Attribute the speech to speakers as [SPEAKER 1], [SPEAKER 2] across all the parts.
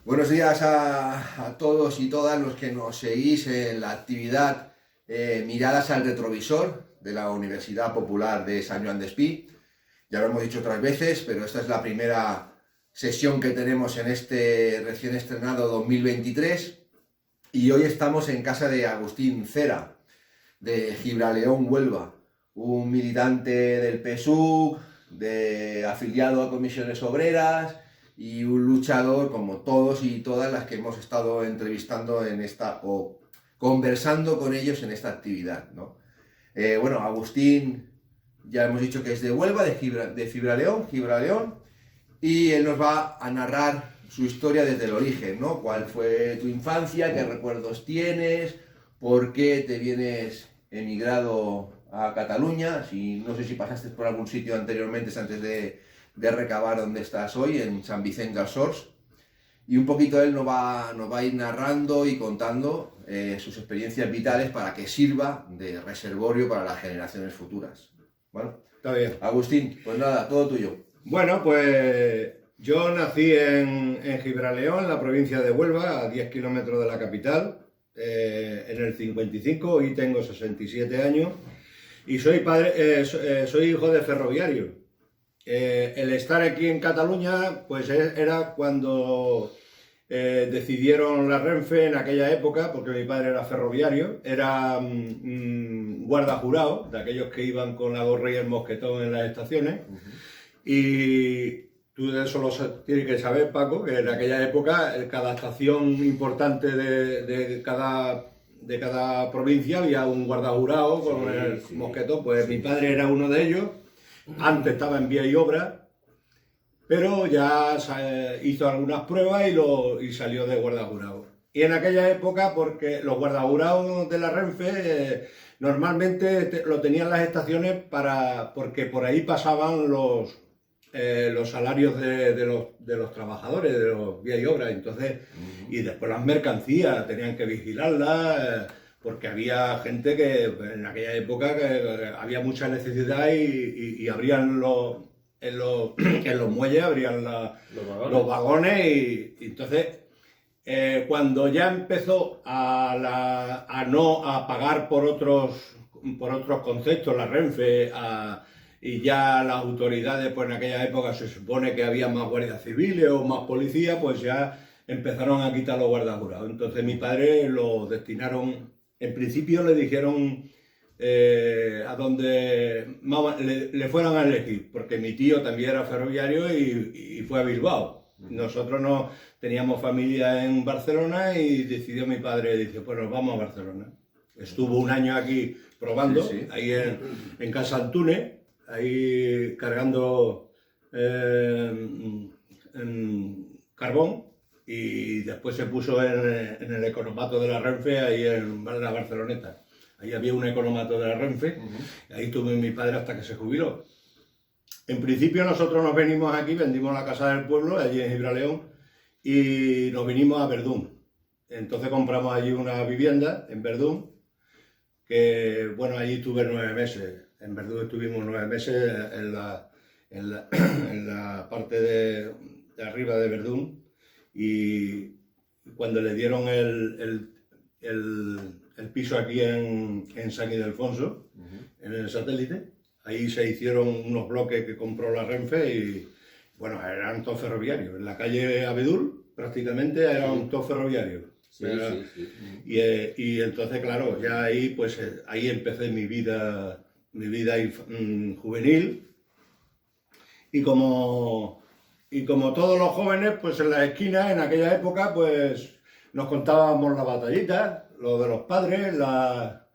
[SPEAKER 1] Buenos días a todos y todas los que nos seguís en la actividad Miradas al Retrovisor de la Universidad Popular de San Joan Despí. Ya lo hemos dicho otras veces, pero esta es la primera sesión que tenemos en este recién estrenado 2023 y hoy estamos en casa de Agustín Cera, de Gibraleón, Huelva, un militante del PSUC, afiliado a comisiones obreras y un luchador como todos y todas las que hemos estado entrevistando en esta o conversando con ellos en esta actividad, ¿no? Bueno, Agustín, ya hemos dicho que es de Huelva, de Gibraleón, y él nos va a narrar su historia desde el origen, ¿no? ¿Cuál fue tu infancia? ¿Qué recuerdos tienes? ¿Por qué te vienes emigrado a Cataluña? No sé si pasaste por algún sitio anteriormente antes de recabar donde estás hoy, en Sant Vicent dels Horts. Y un poquito él nos va a ir narrando y contando sus experiencias vitales para que sirva de reservorio para las generaciones futuras. Bueno,
[SPEAKER 2] está bien.
[SPEAKER 1] Agustín, pues nada, todo tuyo.
[SPEAKER 2] Bueno, pues yo nací en Gibraleón, en la provincia de Huelva, a 10 kilómetros de la capital, en el 55, y tengo 67 años, y soy hijo de ferroviario. El estar aquí en Cataluña, pues era cuando decidieron la Renfe en aquella época, porque mi padre era ferroviario, era guarda jurado, de aquellos que iban con la gorra y el mosquetón en las estaciones. Y tú de eso lo tienes que saber, Paco, que en aquella época cada estación importante de cada provincia había un guarda jurado con el mosquetón. Pues mi padre era uno de ellos. Antes estaba en vía y obra, pero ya hizo algunas pruebas y salió de guardajurado. Y en aquella época, porque los guardajurados de la Renfe normalmente lo tenían las estaciones porque por ahí pasaban los salarios de los trabajadores, de los vía y obra. Entonces, y después las mercancías, tenían que vigilarlas. Porque había gente que en aquella época había mucha necesidad y abrían en los muelles, abrían los vagones y entonces cuando ya empezó a pagar por otros conceptos la Renfe y ya las autoridades, pues en aquella época se supone que había más guardias civiles o más policías, pues ya empezaron a quitar los guardajurados. Entonces mi padre lo destinaron. En principio le dijeron a donde le fueran a elegir, porque mi tío también era ferroviario y fue a Bilbao. Nosotros no teníamos familia en Barcelona y decidió mi padre, dice, pues nos vamos a Barcelona. Estuvo un año aquí probando, ahí en Casa Antúnez, ahí cargando en carbón. Y después se puso en el economato de la Renfe, ahí en la Barceloneta. Ahí había un economato de la Renfe, y ahí tuve mi padre hasta que se jubiló. En principio nosotros nos venimos aquí, vendimos la casa del pueblo, allí en Gibraleón, y nos vinimos a Verdún. Entonces compramos allí una vivienda en Verdún, que bueno, allí tuve 9 meses. En Verdún estuvimos 9 meses en la parte de arriba de Verdún. Y cuando le dieron el piso aquí en San Ildefonso, en el satélite, ahí se hicieron unos bloques que compró la Renfe y bueno, eran todos ferroviarios. En la calle Abedul prácticamente eran todos ferroviarios. Y entonces, claro, ya ahí pues ahí empecé mi vida juvenil y como todos los jóvenes, pues en las esquinas, en aquella época, pues nos contábamos las batallitas, lo de los padres, la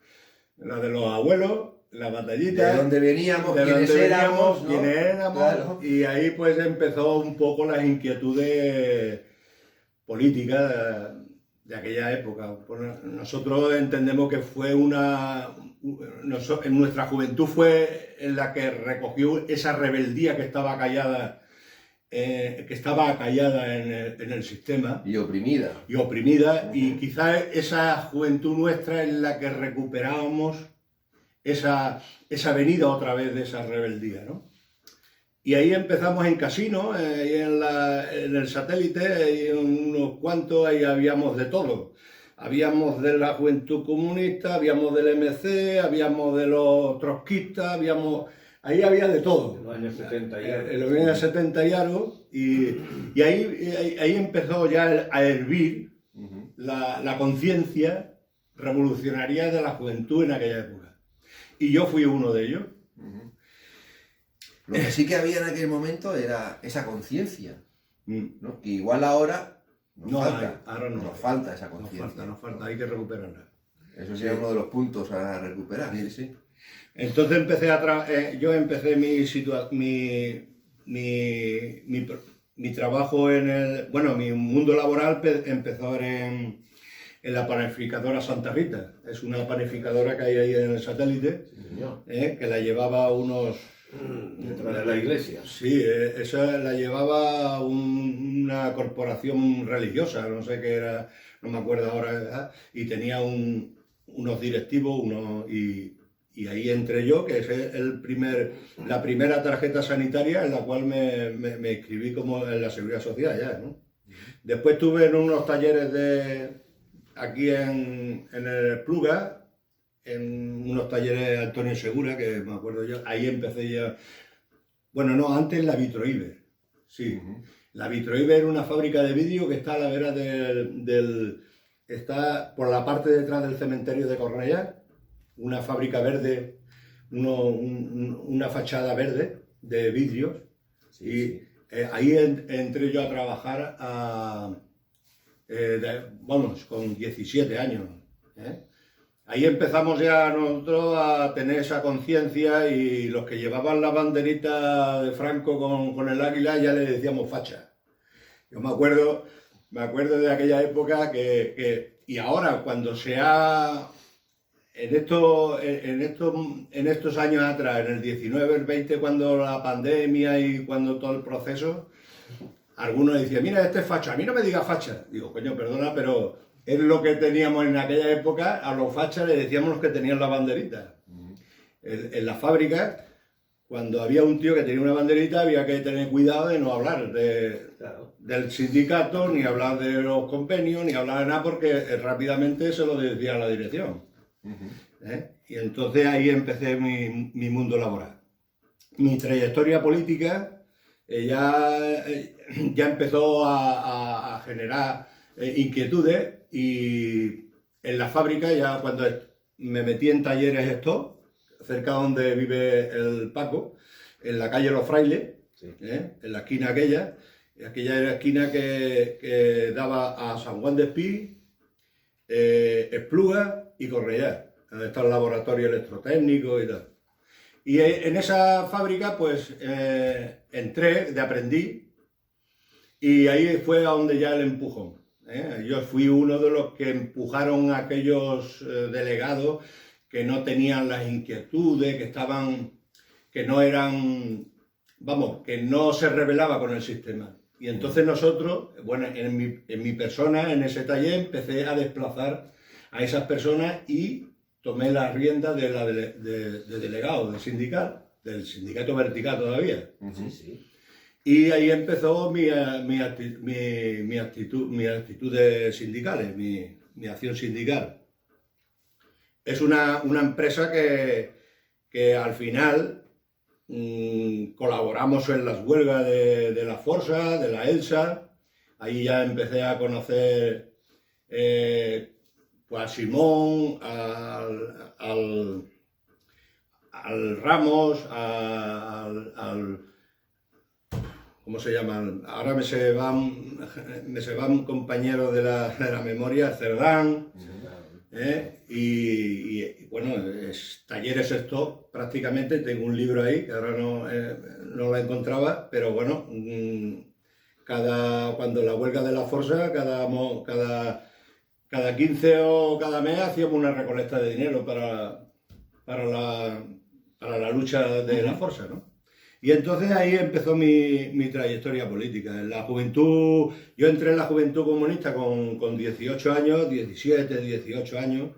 [SPEAKER 2] de los abuelos, las batallitas.
[SPEAKER 1] De dónde veníamos, quiénes éramos,
[SPEAKER 2] claro. Y ahí pues empezó un poco las inquietudes políticas de aquella época. Pues nosotros entendemos que fue en nuestra juventud fue en la que recogió esa rebeldía que estaba acallada en el sistema.
[SPEAKER 1] Y oprimida.
[SPEAKER 2] Y quizás esa juventud nuestra en la que recuperábamos esa venida otra vez de esa rebeldía, ¿no? Y ahí empezamos en Casino, ahí en el Satélite, y unos cuantos, ahí habíamos de todo. Habíamos de la Juventud Comunista, habíamos del MC, habíamos de los trotskistas, ahí había de todo.
[SPEAKER 3] En los años 70 y algo.
[SPEAKER 2] En los años 70 y algo, y ahí empezó ya a hervir la conciencia revolucionaria de la juventud en aquella época. Y yo fui uno de ellos.
[SPEAKER 1] Lo que sí que había en aquel momento era esa conciencia, ¿no? Que igual ahora nos falta.
[SPEAKER 2] Ahora no.
[SPEAKER 1] Nos falta esa conciencia.
[SPEAKER 2] Nos falta, hay que recuperarla.
[SPEAKER 1] Eso sería uno de los puntos a recuperar, sí, sí.
[SPEAKER 2] Entonces yo empecé mi trabajo mi mundo laboral empezó en la panificadora Santa Rita. Es una panificadora que hay ahí en el Satélite, que la llevaba
[SPEAKER 3] detrás de la iglesia.
[SPEAKER 2] Sí, esa la llevaba una corporación religiosa, no sé qué era, no me acuerdo ahora, ¿verdad? Y tenía unos directivos, y ahí entré yo, que es la primera tarjeta sanitaria en la cual me inscribí como en la Seguridad Social ya, ¿no? Después estuve en unos talleres aquí en el Pluga, en unos talleres de Antonio Segura, que me acuerdo yo, ahí empecé ya. Bueno, no, antes la Vitroiber, sí. La Vitroiber era una fábrica de vidrio que está a la vera está por la parte de detrás del cementerio de Cornellá, una fábrica verde, una fachada verde de vidrios, ahí entré yo a trabajar con 17 años, Ahí empezamos ya nosotros a tener esa conciencia, y los que llevaban la banderita de Franco con el águila ya le decíamos facha. Yo me acuerdo de aquella época y ahora cuando en estos años atrás, en el 19, el 20, cuando la pandemia y cuando todo el proceso, algunos decían, mira, este es facha, a mí no me digas facha. Digo, coño, perdona, pero es lo que teníamos en aquella época. A los fachas le decíamos los que tenían la banderita. En la fábrica, cuando había un tío que tenía una banderita, había que tener cuidado de no hablar del sindicato, ni hablar de los convenios, ni hablar de nada, porque rápidamente se lo decía a la dirección. Y entonces ahí empecé mi mundo laboral. Mi trayectoria política ya empezó a generar inquietudes, y en la fábrica, ya cuando me metí en talleres cerca donde vive el Paco, en la calle Los Frailes, en la esquina aquella era la esquina que daba a San Juan de Espí, Espluga y Cornellá, donde está el laboratorio electrotécnico y tal. Y en esa fábrica pues entré de aprendiz, y ahí fue a donde ya el empujón. Yo fui uno de los que empujaron a aquellos delegados que no tenían las inquietudes, que no eran, que no se rebelaba con el sistema. Y entonces nosotros, en mi persona, en ese taller, empecé a desplazar a esas personas y tomé las riendas de delegado del sindicato vertical todavía. Y ahí empezó mi actitud de sindicales, mi acción sindical. Es una empresa que al final colaboramos en las huelgas de la Força, de la ELSA. Ahí ya empecé a conocer pues a Simón, al Ramos, ¿cómo se llaman? Ahora me se van compañeros de la memoria, Cerdán, y bueno, talleres prácticamente, tengo un libro ahí, que ahora no lo encontraba, pero bueno, cuando la huelga de la Força, cada 15 o cada mes hacíamos una recolecta de dinero para la lucha de la Força, ¿no? Y entonces ahí empezó mi trayectoria política. En la juventud, yo entré en la Juventud Comunista con 18 años, 17, 18 años.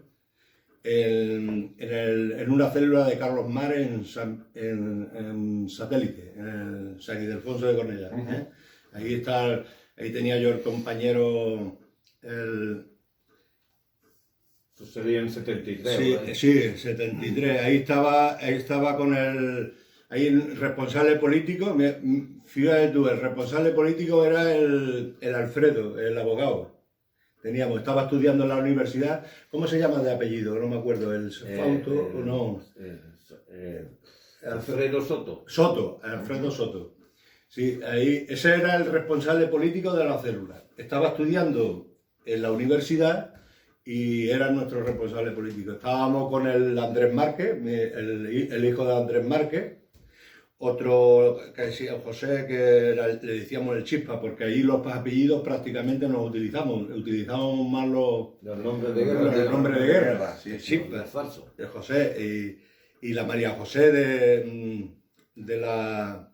[SPEAKER 2] en una célula de Carlos Mar en Satélite, en el San Ildefonso de Cornellá. Ahí tenía yo el compañero,
[SPEAKER 3] Eso sería en 73.
[SPEAKER 2] sí,
[SPEAKER 3] ¿vale?
[SPEAKER 2] sí, 73. Ahí estaba con el responsable político. Fíjate tú, el responsable político era el Alfredo, el abogado. Estaba estudiando en la universidad. ¿Cómo se llama de apellido? No me acuerdo. ¿El Fausto o no?
[SPEAKER 3] Alfredo Soto.
[SPEAKER 2] Alfredo Soto. Sí, ese era el responsable político de la célula. Estaba estudiando en la universidad y era nuestro responsable político. Estábamos con el Andrés Márquez, el hijo de Andrés Márquez, otro que decía José, le decíamos el Chispa, porque ahí los apellidos prácticamente nos utilizamos más los
[SPEAKER 3] nombres de guerra.
[SPEAKER 2] Los nombres de guerra,
[SPEAKER 1] sí,
[SPEAKER 2] el
[SPEAKER 1] sí,
[SPEAKER 2] Chispa,
[SPEAKER 3] es falso.
[SPEAKER 2] de José, y la María José de la...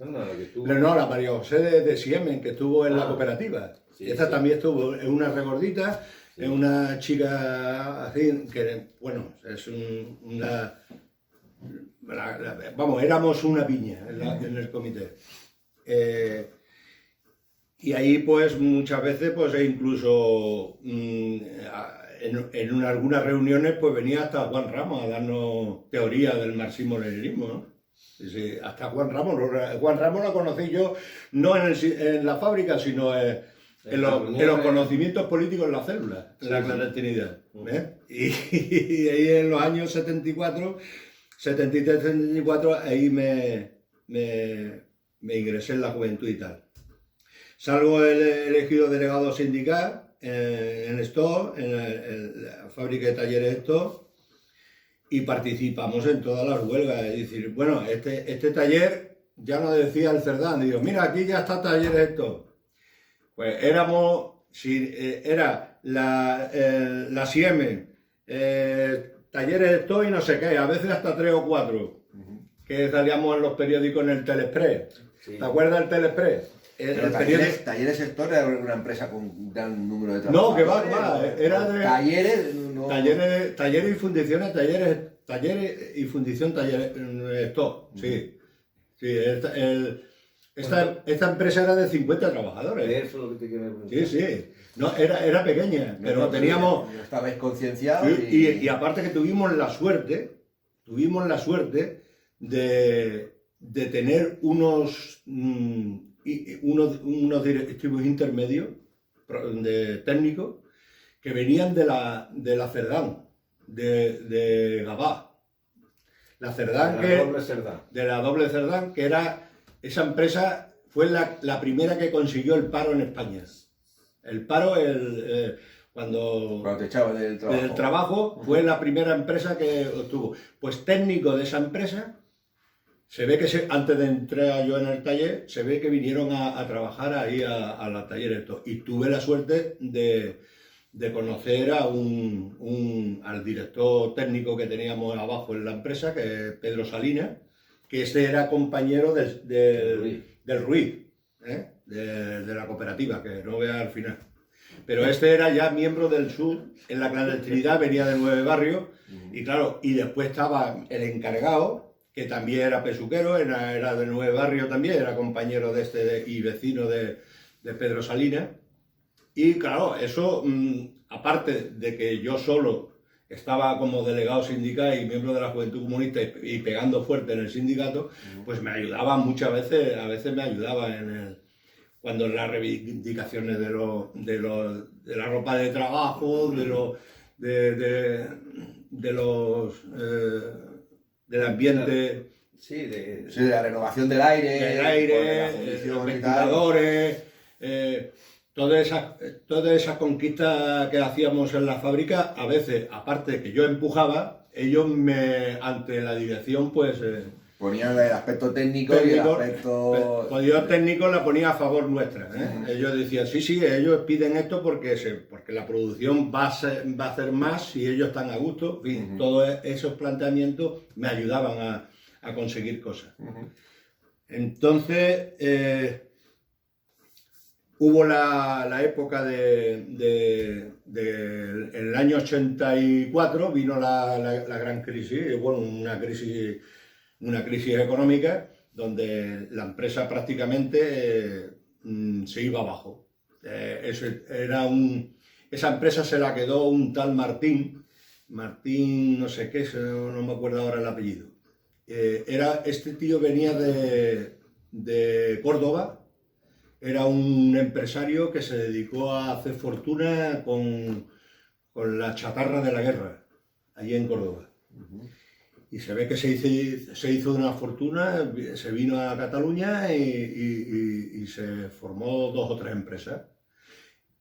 [SPEAKER 2] No, la María José de Siemen, que estuvo en la cooperativa.
[SPEAKER 3] Sí,
[SPEAKER 2] Esta
[SPEAKER 3] sí.
[SPEAKER 2] también estuvo, es una regordita,
[SPEAKER 3] Sí.
[SPEAKER 2] es una chica así, que, bueno, es vamos, éramos una piña en el comité. Y ahí, pues, muchas veces, pues, incluso en algunas reuniones, pues, venía hasta Juan Ramos a darnos teoría del marxismo-leninismo, ¿no? Sí, hasta Juan Ramos lo conocí yo, no en la fábrica, sino en los conocimientos políticos en la célula, en la clandestinidad. Y ahí en los años 73-74, ahí me ingresé en la juventud y tal. Salgo elegido delegado sindical en Stock, en la fábrica de talleres Stock, y participamos en todas las huelgas. Es decir, bueno, este taller ya nos decía el Cerdán, digo, mira, aquí ya está talleres Stock. Pues era la Siemens, talleres Stock y no sé qué, a veces hasta 3 o 4, que salíamos en los periódicos en el Telexpress.
[SPEAKER 3] Sí.
[SPEAKER 2] ¿Te acuerdas del Telexpress?
[SPEAKER 1] Pero Talleres Sector era una empresa con un gran número de
[SPEAKER 2] No,
[SPEAKER 1] trabajadores.
[SPEAKER 2] que va, era de...
[SPEAKER 1] Talleres, no...
[SPEAKER 2] Talleres y fundiciones, talleres y fundición talleres Stock, sí. Sí, esta empresa era de 50 trabajadores.
[SPEAKER 3] Eso es lo que te quiero preguntar.
[SPEAKER 2] Sí. No, era pequeña, pero teníamos...
[SPEAKER 1] Estabais concienciados
[SPEAKER 2] Y aparte que tuvimos la suerte de tener unos directivos intermedios técnicos que venían de la Cerdán, de Gabá. La Cerdán, de la doble Cerdán, que era esa empresa, fue la primera que consiguió el paro en España. El paro, cuando
[SPEAKER 1] te echaban del
[SPEAKER 2] trabajo, fue la primera empresa que obtuvo. Pues técnico de esa empresa, se ve que antes de entrar yo en el taller, se ve que vinieron a trabajar ahí a la taller y tuve la suerte de conocer al director técnico que teníamos abajo en la empresa, que es Pedro Salinas, que era compañero del Ruiz, de la cooperativa, que no vea al final. Pero este era ya miembro del sur, en la clandestinidad, venía de 9 barrios, y claro, y después estaba el encargado, que también era pesuquero, era de 9 barrios también, era compañero y vecino de Pedro Salinas. Y claro, eso, aparte de que yo solo estaba como delegado sindical y miembro de la Juventud Comunista y pegando fuerte en el sindicato, pues me ayudaba muchas veces, a veces me ayudaba cuando en las reivindicaciones de la ropa de trabajo, del ambiente,
[SPEAKER 1] de la renovación del aire,
[SPEAKER 2] los ventiladores, todas esas conquistas que hacíamos en la fábrica, a veces, aparte de que yo empujaba, ellos ante la dirección, pues...
[SPEAKER 1] ponían el aspecto técnico y el aspecto...
[SPEAKER 2] Pues yo técnico la ponía a favor nuestra. Ellos decían, sí, ellos piden esto porque la producción va a ser más si ellos están a gusto. En fin, todos esos planteamientos me ayudaban a conseguir cosas. Entonces, Hubo la época el año 84, vino la gran crisis, bueno, una crisis económica donde la empresa prácticamente se iba abajo. Esa empresa se la quedó un tal Martín no sé qué, no me acuerdo ahora el apellido. Este tío venía de Córdoba. Era un empresario que se dedicó a hacer fortuna con la chatarra de la guerra, allí en Córdoba. Y se ve que se hizo una fortuna, se vino a Cataluña y se formó 2 o 3 empresas.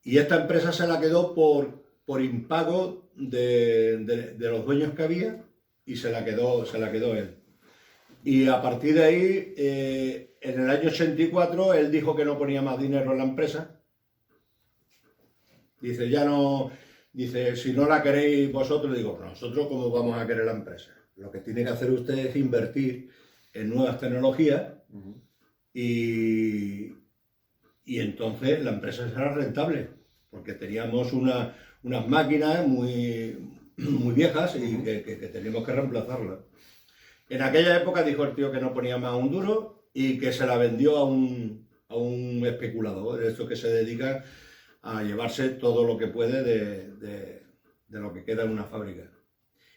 [SPEAKER 2] Y esta empresa se la quedó por impago de los dueños que había y se la quedó él. Y a partir de ahí, en el año 84, él dijo que no ponía más dinero en la empresa. Dice, si no la queréis vosotros, digo, nosotros cómo vamos a querer la empresa. Lo que tiene que hacer usted es invertir en nuevas tecnologías y entonces la empresa será rentable, porque teníamos unas máquinas muy viejas y que teníamos que reemplazarlas. En aquella época dijo el tío que no ponía más un duro y que se la vendió a un especulador, de estos que se dedica a llevarse todo lo que puede de lo que queda en una fábrica.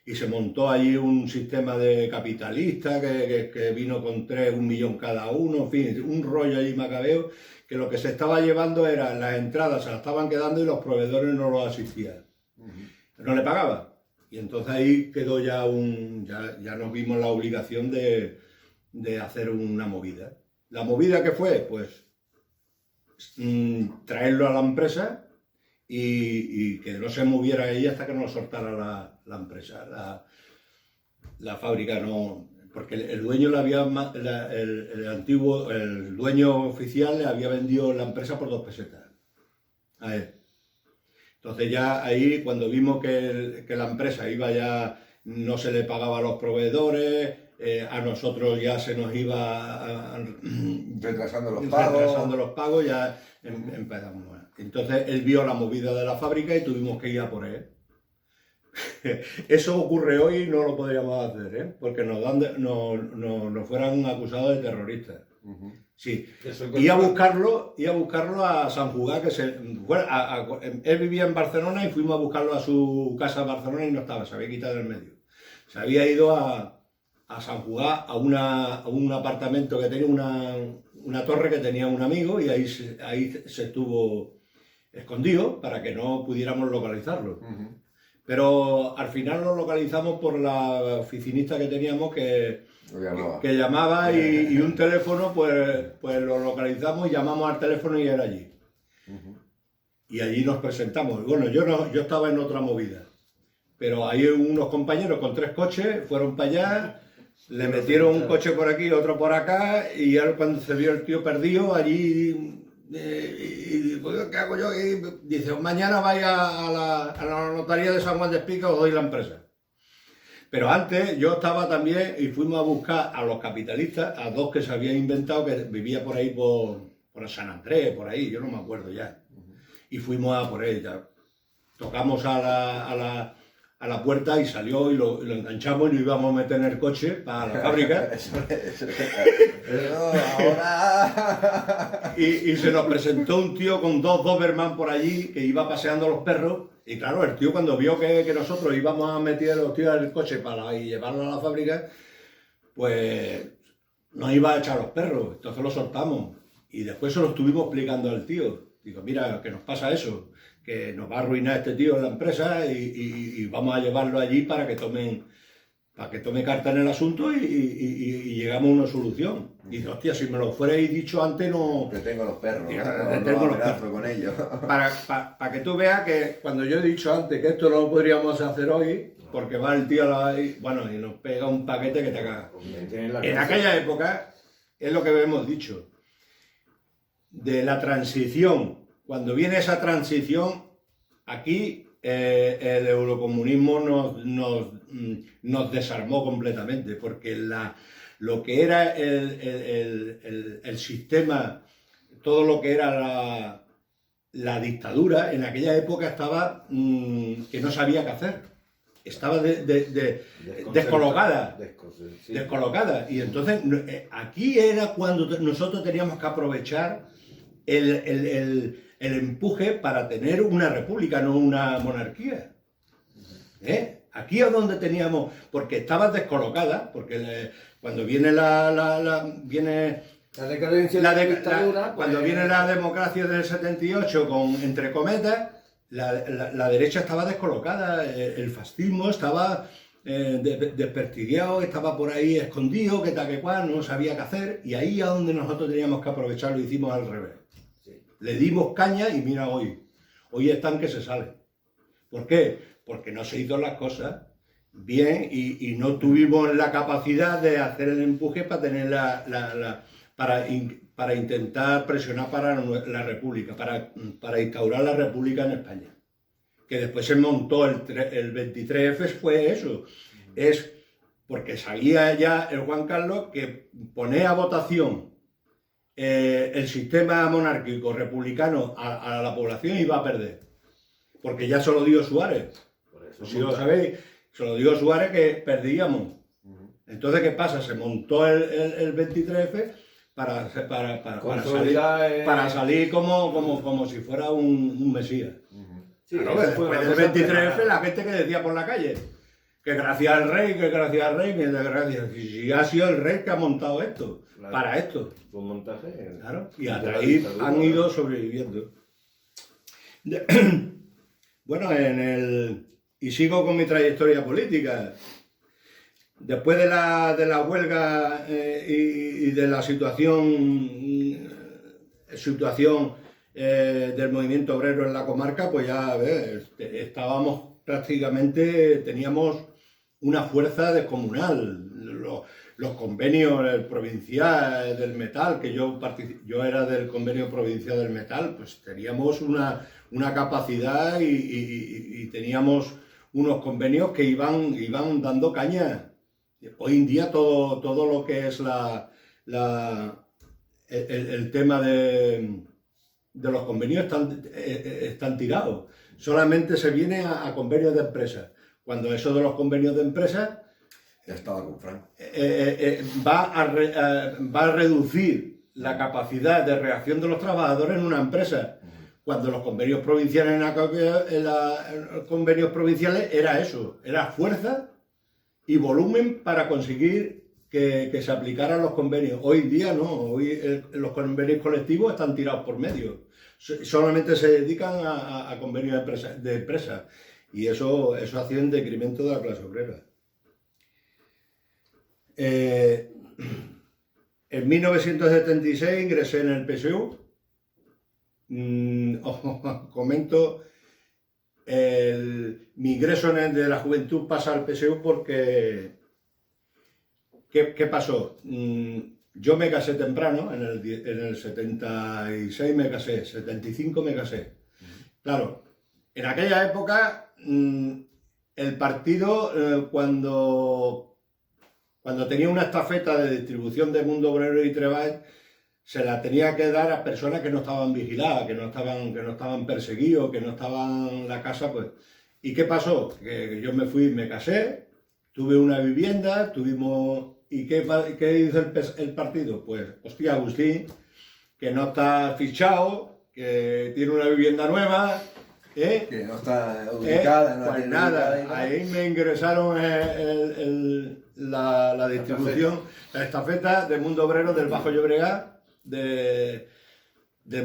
[SPEAKER 2] Y se montó allí un sistema de capitalista que vino con 1 millón cada uno, en fin, un rollo allí macabeo, que lo que se estaba llevando era las entradas, se las estaban quedando y los proveedores no los asistían. No le pagaban. Y entonces ahí quedó ya nos vimos la obligación de hacer una movida. La movida que fue, pues, traerlo a la empresa y que no se moviera ella hasta que no lo soltara la empresa, la fábrica, no, porque el dueño el dueño oficial le había vendido la empresa por 2 pesetas a él. Entonces ya ahí, cuando vimos que la empresa no se le pagaba a los proveedores, a nosotros ya se nos iba
[SPEAKER 1] retrasando
[SPEAKER 2] los pagos, ya empezamos. Entonces él vio la movida de la fábrica y tuvimos que ir a por él. Eso ocurre hoy y no lo podríamos hacer, porque nos fueran acusados de terroristas. Sí, y a buscarlo a Sant Cugat, él vivía en Barcelona y fuimos a buscarlo a su casa en Barcelona y no estaba, se había quitado del medio. Se había ido a Sant Cugat, a un apartamento que tenía una torre que tenía un amigo y ahí se estuvo escondido para que no pudiéramos localizarlo. Pero al final lo localizamos por la oficinista que teníamos que llamaba y un teléfono, pues lo localizamos y llamamos al teléfono y era allí. Y allí nos presentamos. Bueno, yo estaba en otra movida, pero hay unos compañeros con 3 coches, fueron para allá, le metieron un coche por aquí, otro por acá, y ya cuando se vio el tío perdido allí, y pues, ¿qué hago yo? Y dice, mañana vaya a la notaría de San Juan de Espí que os doy la empresa. Pero antes yo estaba también y fuimos a buscar a los capitalistas, a 2 que se habían inventado, que vivía por ahí por San Andrés, por ahí, yo no me acuerdo ya. Y fuimos a por él ya. Tocamos a la puerta y salió y lo enganchamos y lo íbamos a meter en el coche para la fábrica. y se nos presentó un tío con 2 Doberman por allí que iba paseando a los perros. Y claro, el tío cuando vio que nosotros íbamos a meter a los tíos en el coche para llevarlo a la fábrica, pues nos iba a echar los perros. Entonces lo soltamos. Y después se lo estuvimos explicando al tío. Digo, mira, que nos pasa eso, que nos va a arruinar este tío en la empresa y vamos a llevarlo allí para que tome carta en el asunto y llegamos a una solución. Y dice, hostia, si me lo fuerais dicho antes no...
[SPEAKER 1] Te tengo los perros,
[SPEAKER 2] tengo los perros
[SPEAKER 1] con ellos.
[SPEAKER 2] Para que tú veas que cuando yo he dicho antes que esto no lo podríamos hacer hoy, porque va el tío y nos pega un paquete que te caga. En aquella época, es lo que hemos dicho, de la transición. Cuando viene esa transición, aquí el eurocomunismo nos desarmó completamente, porque lo que era el sistema, todo lo que era la dictadura en aquella época estaba que no sabía qué hacer. Estaba descolocada.
[SPEAKER 3] Sí.
[SPEAKER 2] Descolocada. Y entonces aquí era cuando nosotros teníamos que aprovechar el empuje para tener una república, no una monarquía. Aquí es donde teníamos, porque estaba descolocada, porque cuando viene viene
[SPEAKER 3] La decadencia de la dictadura.
[SPEAKER 2] cuando viene la democracia del 78 con entre cometas, la derecha estaba descolocada, el fascismo estaba despertigueado, estaba por ahí escondido, que tal que cual, no sabía qué hacer, y ahí es donde nosotros teníamos que aprovechar, lo hicimos al revés.
[SPEAKER 3] Sí.
[SPEAKER 2] Le dimos caña y mira hoy están que se salen. ¿Por qué? Porque no se hizo las cosas bien y no tuvimos la capacidad de hacer el empuje para tener para intentar presionar para la República, para instaurar la República en España. Que después se montó el 23F, fue eso. Es porque salía ya el Juan Carlos que pone a votación el sistema monárquico republicano a la población y va a perder. Porque ya se lo dio Suárez.
[SPEAKER 3] Por eso
[SPEAKER 2] Si lo sabéis, se lo dio Suárez que perdíamos. Entonces, ¿qué pasa? Se montó el 23F para salir como si fuera un mesías.
[SPEAKER 3] Sí,
[SPEAKER 2] Claro, después del 23F la gente que decía por la calle que gracias al rey, mientras gracias. Si ha sido el rey que ha montado esto,
[SPEAKER 3] claro,
[SPEAKER 2] para esto.
[SPEAKER 3] un montaje.
[SPEAKER 2] Claro, y hasta ahí han ido sobreviviendo. Bueno, y sigo con mi trayectoria política. Después de la huelga y de la situación del movimiento obrero en la comarca, pues ya estábamos prácticamente, teníamos una fuerza descomunal. Los convenios, el provincial del metal, que yo era del convenio provincial del metal, pues teníamos una capacidad y teníamos unos convenios que iban dando caña. Hoy en día todo lo que es el tema de los convenios están tirados. Solamente se viene a convenios de empresas. Cuando eso de los convenios de empresas
[SPEAKER 1] Ya estaba con Frank.
[SPEAKER 2] va a reducir la capacidad de reacción de los trabajadores en una empresa. Cuando los convenios provinciales los convenios provinciales era eso, era fuerza y volumen para conseguir que se aplicaran los convenios. Hoy en día no, hoy los convenios colectivos están tirados por medio. Solamente se dedican a convenios de empresas y eso hace un decremento de la clase obrera. En 1976 ingresé en el PSU. Os comento, mi ingreso de la juventud pasa al PSU porque, ¿qué pasó? Yo me casé temprano, en el 76 me casé, 75 me casé. Claro, en aquella época el partido cuando tenía una estafeta de distribución de Mundo Obrero y Treball, se la tenía que dar a personas que no estaban vigiladas, que no estaban perseguidos, que no estaban en la casa, pues. ¿Y qué pasó? Que yo me fui, me casé, tuve una vivienda, ¿y qué hizo el partido? Pues, hostia, Agustín, que no está fichado, que tiene una vivienda nueva,
[SPEAKER 1] que no está ubicada, no la
[SPEAKER 2] pues
[SPEAKER 1] tiene
[SPEAKER 2] nada,
[SPEAKER 1] ubicada,
[SPEAKER 2] ahí me ingresaron la distribución, la estafeta de Mundo Obrero del Bajo Llobregat, de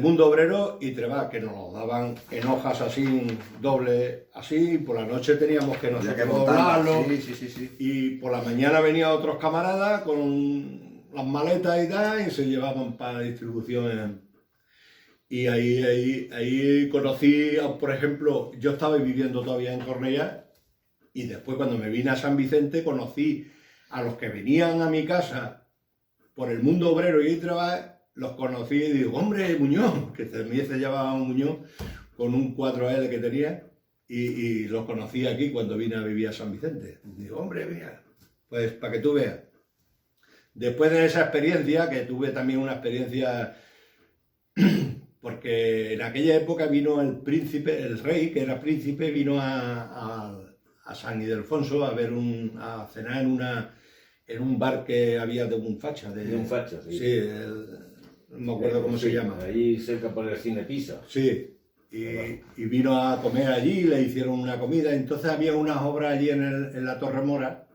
[SPEAKER 2] Mundo Obrero y Treball, que nos lo daban en hojas así, doble, así, y por la noche teníamos que doblarlo,
[SPEAKER 1] sí.
[SPEAKER 2] y por la mañana venían otros camaradas con las maletas y tal, y se llevaban para distribución. Y ahí conocí, por ejemplo, yo estaba viviendo todavía en Cornellá, y después cuando me vine a San Vicente conocí a los que venían a mi casa por el Mundo Obrero y Treball. Los conocí y digo, hombre, Muñoz, que también se llamaba Muñoz, con un 4L que tenía, y los conocí aquí cuando vine a vivir a San Vicente. Digo, hombre, mira, pues para que tú veas. Después de esa experiencia, que tuve también una experiencia porque en aquella época vino el príncipe, el rey, que era príncipe, vino a San Ildefonso a cenar en un bar que había de un facha.
[SPEAKER 3] De un facha, sí.
[SPEAKER 2] Sí, no me acuerdo cómo se llama.
[SPEAKER 3] Ahí cerca por el cine Pisa.
[SPEAKER 2] Sí, y vino a comer allí, le hicieron una comida. Entonces había unas obras allí en la Torre Mora,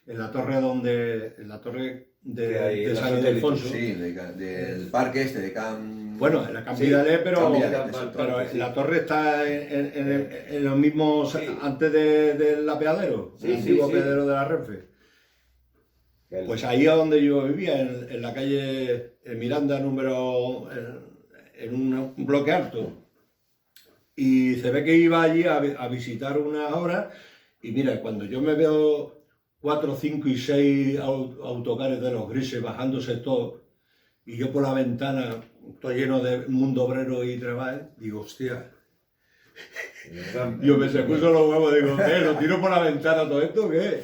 [SPEAKER 2] en la torre de San Ildefonso.
[SPEAKER 1] Sí, del parque este, de Can...
[SPEAKER 2] Bueno, en la Can Vidalet,
[SPEAKER 1] Sí,
[SPEAKER 2] pero,
[SPEAKER 1] Can Vidalet,
[SPEAKER 2] pero
[SPEAKER 3] sí.
[SPEAKER 2] la torre está en los mismos,
[SPEAKER 3] Sí.
[SPEAKER 2] antes del apeadero,
[SPEAKER 3] Sí,
[SPEAKER 2] el antiguo
[SPEAKER 3] sí.
[SPEAKER 2] apeadero de la Renfe. Pues ahí es donde yo vivía, en la calle Miranda, en un bloque alto. Y se ve que iba allí a visitar unas horas, y mira, cuando yo me veo 4, 5 y 6 autocares de los grises bajándose todo, y yo por la ventana, todo lleno de mundo obrero y trabajo, digo, hostia. Yo se puso los huevos, digo, ¿lo tiro por la ventana todo esto o qué?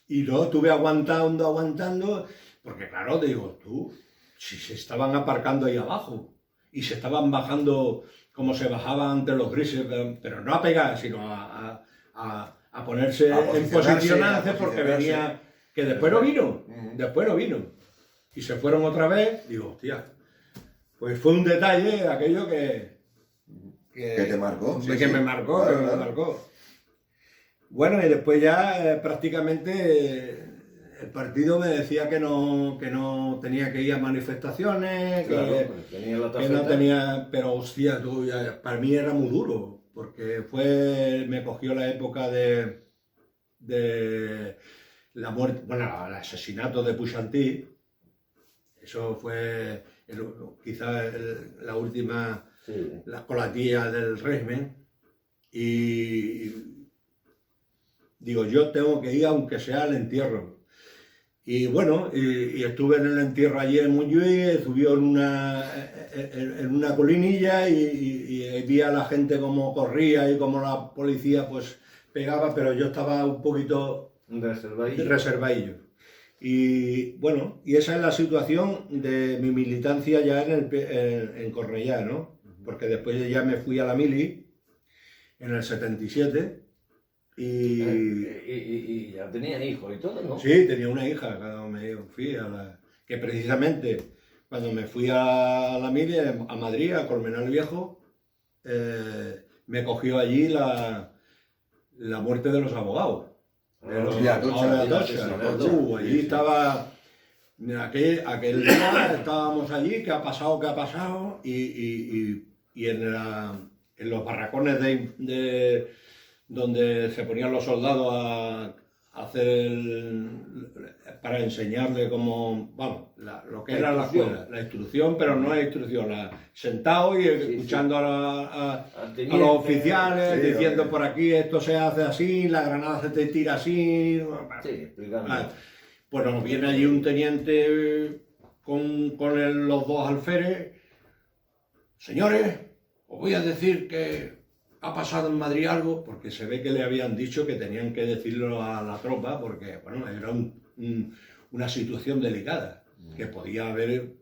[SPEAKER 2] Y no, estuve aguantando, porque claro, digo, si se estaban aparcando ahí abajo, y se estaban bajando como se bajaban ante los grises, pero no a pegar, sino a ponerse en posicionarse, porque venía, que después no vino, y se fueron otra vez, digo, hostia, pues fue un detalle aquello que
[SPEAKER 1] te marcó.
[SPEAKER 2] que me marcó. Bueno, y después ya prácticamente el partido me decía que no tenía que ir a manifestaciones,
[SPEAKER 3] Claro, tenía la
[SPEAKER 2] que no tenía, pero hostia, para mí era muy duro, porque me cogió la época de la muerte, bueno, el asesinato de Puigcercós. Eso fue quizás la última, la colatilla del régimen, y digo, yo tengo que ir aunque sea al entierro. Y bueno, y estuve en el entierro allí en Montjuïc, subió en una colinilla y vi a la gente como corría y como la policía pues pegaba, pero yo estaba un poquito reservadillo. Y bueno, y esa es la situación de mi militancia ya en Cornellá, ¿no? Porque después ya me fui a la mili en el 77.
[SPEAKER 3] Y ya tenías hijos y todo, ¿no?
[SPEAKER 2] Sí, tenía una hija cuando me fui que precisamente cuando me fui a la mili, a Madrid, a Colmenar Viejo, me cogió allí la muerte de los abogados. De Atocha. Allí estaba, aquel día estábamos allí, ¿qué ha pasado? Y en los barracones donde se ponían los soldados a hacer para enseñarle cómo, vamos, lo que era la escuela, la instrucción, pero no la instrucción, sentado y escuchando a los oficiales diciendo por aquí esto se hace así, la granada se te tira así.
[SPEAKER 3] Sí, explicando.
[SPEAKER 2] Pues nos viene allí un teniente con los dos alférez. Señores, os voy a decir que ha pasado en Madrid algo, porque se ve que le habían dicho que tenían que decirlo a la tropa, porque bueno, era una situación delicada, que podía haber,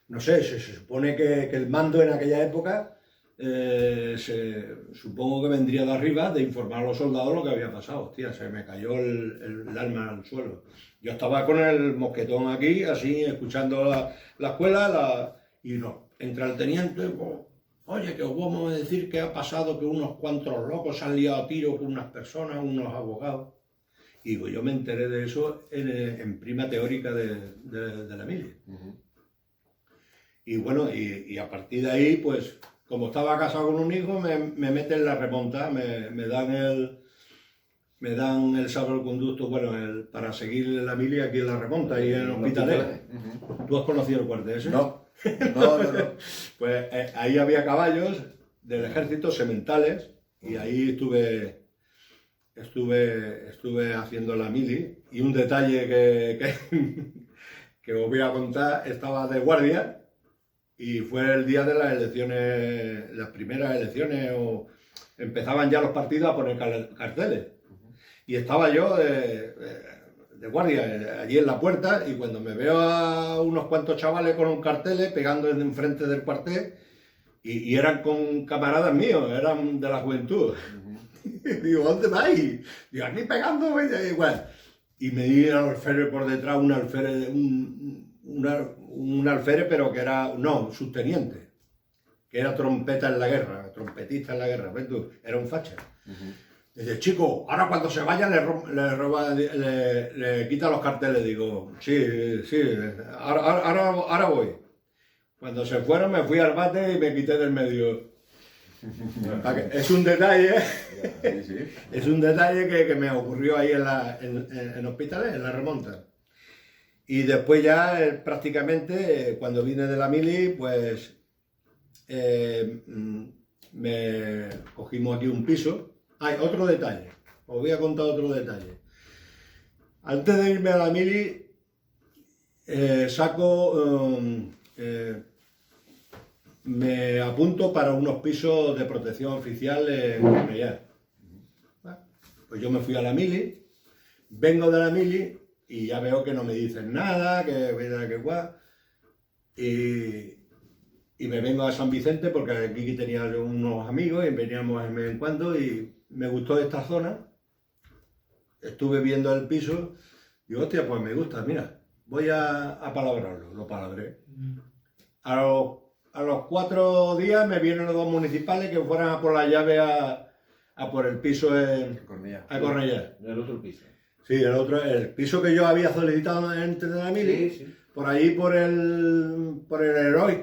[SPEAKER 2] no sé, se supone que el mando en aquella época, supongo que vendría de arriba de informar a los soldados lo que había pasado. Hostia, se me cayó el alma al suelo. Yo estaba con el mosquetón aquí, así, escuchando la escuela, y no, entra el teniente. Oye, que os vamos a decir que ha pasado que unos cuantos locos se han liado a tiro con unas personas, unos abogados. Y pues yo me enteré de eso en prima teórica de la mili. Y bueno, y a partir de ahí, pues, como estaba casado con un hijo, me meten la remonta, me dan el salvoconducto, bueno, para seguir la mili aquí en la remonta y en el Hospitalet. ¿Tú has conocido el cuartel ese?
[SPEAKER 1] No.
[SPEAKER 2] Pues ahí había caballos del ejército, sementales, y ahí estuve haciendo la mili. Y un detalle que os voy a contar, estaba de guardia y fue el día de las elecciones, las primeras elecciones, o empezaban ya los partidos a poner carteles. Y estaba yo de guardia allí en la puerta, y cuando me veo a unos cuantos chavales con un cartel pegando enfrente del cuartel, y eran con camaradas míos, eran de la juventud. Digo, ¿dónde vais? Digo, aquí pegando, igual. Y me di al alférez por detrás, un alférez, pero que era, no, subteniente, que era trompeta en la guerra, trompetista en la guerra, ¿ves tú? Era un facha. Dice, chico, ahora cuando se vaya le quita los carteles. Digo, sí, ahora voy. Cuando se fueron me fui al bate y me quité del medio. Es un detalle, es un detalle que me ocurrió ahí en Hospitalet, en la remonta. Y después ya prácticamente cuando vine de la mili, pues me cogimos aquí un piso. Hay otro detalle, os voy a contar otro detalle. Antes de irme a la mili, me apunto para unos pisos de protección oficial en Cornellá. Pues yo me fui a la mili, vengo de la mili y ya veo que no me dicen nada, que guay. Y me vengo a San Vicente porque aquí tenía unos amigos y veníamos de vez en cuando y me gustó esta zona. Estuve viendo el piso y digo, hostia, pues me gusta, mira, voy a palabrarlo, lo palabré. A los 4 días me vienen los 2 municipales que fueran a por la llave a por el piso a Cornellá.
[SPEAKER 3] El otro piso.
[SPEAKER 2] Sí, el piso que yo había solicitado antes de la mili,
[SPEAKER 3] Sí.
[SPEAKER 2] por ahí por el Eroski.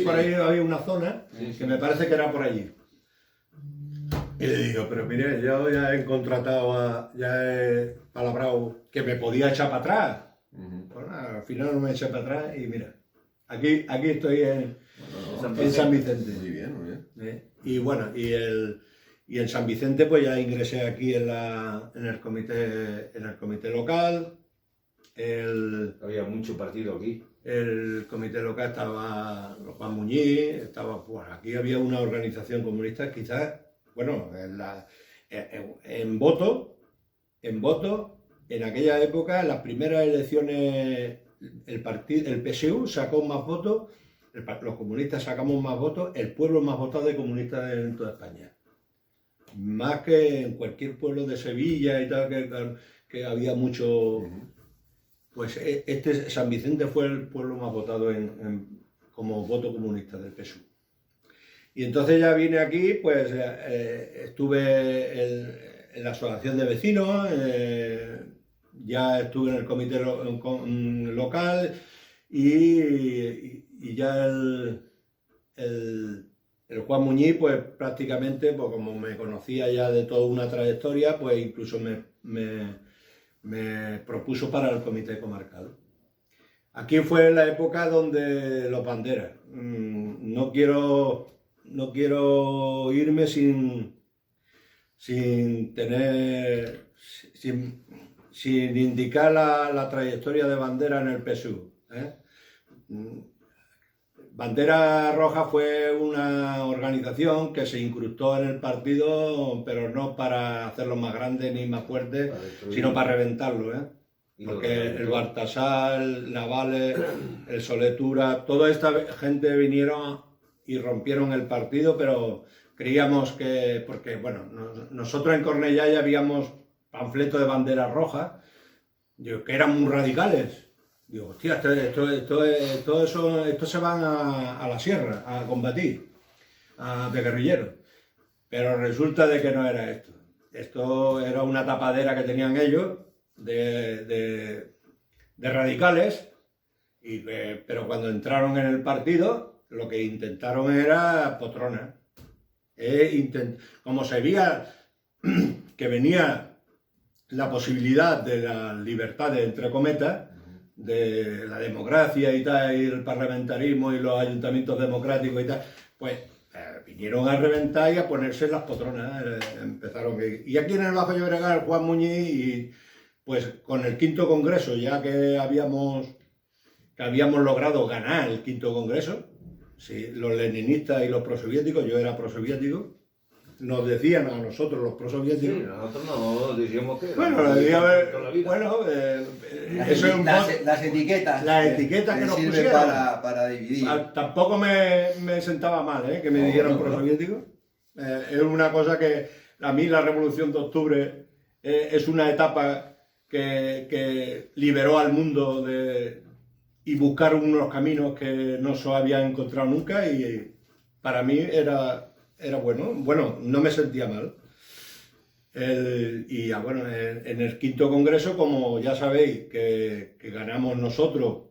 [SPEAKER 2] Por ahí había una zona que me parece que era por allí. Y le digo, pero mire, yo ya he contratado, ya he palabrado que me podía echar para atrás. Pues nada, al final no me eché para atrás y mira, aquí estoy en San Vicente.
[SPEAKER 1] Muy bien, muy bien.
[SPEAKER 2] Y bueno, y en San Vicente pues ya ingresé aquí en el comité local.
[SPEAKER 3] Había mucho partido aquí.
[SPEAKER 2] El comité local estaba Juan Muñiz, pues aquí había una organización comunista, quizás, bueno, en voto, en aquella época, en las primeras elecciones, el PSU sacó más votos, los comunistas sacamos más votos, el pueblo más votado de comunistas en toda España. Más que en cualquier pueblo de Sevilla y tal, que había mucho... Pues San Vicente fue el pueblo más votado como voto comunista del PSU. Y entonces ya vine aquí, pues estuve en la asociación de vecinos, ya estuve en el comité local y ya el Juan Muñiz, pues prácticamente, pues como me conocía ya de toda una trayectoria, pues incluso me propuso para el comité comarcal. Aquí fue la época donde los banderas. No quiero irme sin indicar la trayectoria de Bandera en el PSU. Bandera Roja fue una organización que se incrustó en el partido, pero no para hacerlo más grande ni más fuerte, sino para reventarlo. Porque el Baltasar, el Navales, el Soletura, toda esta gente vinieron y rompieron el partido, pero creíamos que, porque bueno, nosotros en Cornellá ya habíamos panfletos de Bandera Roja, que eran muy radicales. Digo, hostia, esto se van a la sierra a combatir, de guerrilleros. Pero resulta de que no era esto. Esto era una tapadera que tenían ellos de radicales, pero cuando entraron en el partido, lo que intentaron era potrona. Como se veía que venía la posibilidad de la libertad, entre cometas, de la democracia y tal, y el parlamentarismo y los ayuntamientos democráticos y tal, pues vinieron a reventar y a ponerse las potronas. Empezaron. Y aquí en el Bajo Llobregat, Juan Muñiz, y pues con el 5º Congreso, ya que habíamos logrado ganar el 5º Congreso, sí, los leninistas y los prosoviéticos, yo era prosoviético, nos decían a nosotros los
[SPEAKER 3] Sí,
[SPEAKER 2] prosoviéticos.
[SPEAKER 3] nosotros no decíamos que...
[SPEAKER 2] Bueno, le decíamos,
[SPEAKER 3] toda la vida.
[SPEAKER 2] bueno,
[SPEAKER 1] Las,
[SPEAKER 2] eso es un
[SPEAKER 1] las etiquetas.
[SPEAKER 2] las etiquetas que nos
[SPEAKER 1] sirven
[SPEAKER 2] pusieron.
[SPEAKER 1] para dividir.
[SPEAKER 2] Tampoco me sentaba mal, que me dijeran
[SPEAKER 1] no.
[SPEAKER 2] prosoviético. Es una cosa que a mí la Revolución de Octubre es una etapa que liberó al mundo y buscaron unos caminos que no se habían encontrado nunca, y para mí era bueno. Bueno, no me sentía mal. Bueno, en el quinto congreso, como ya sabéis, que ganamos nosotros,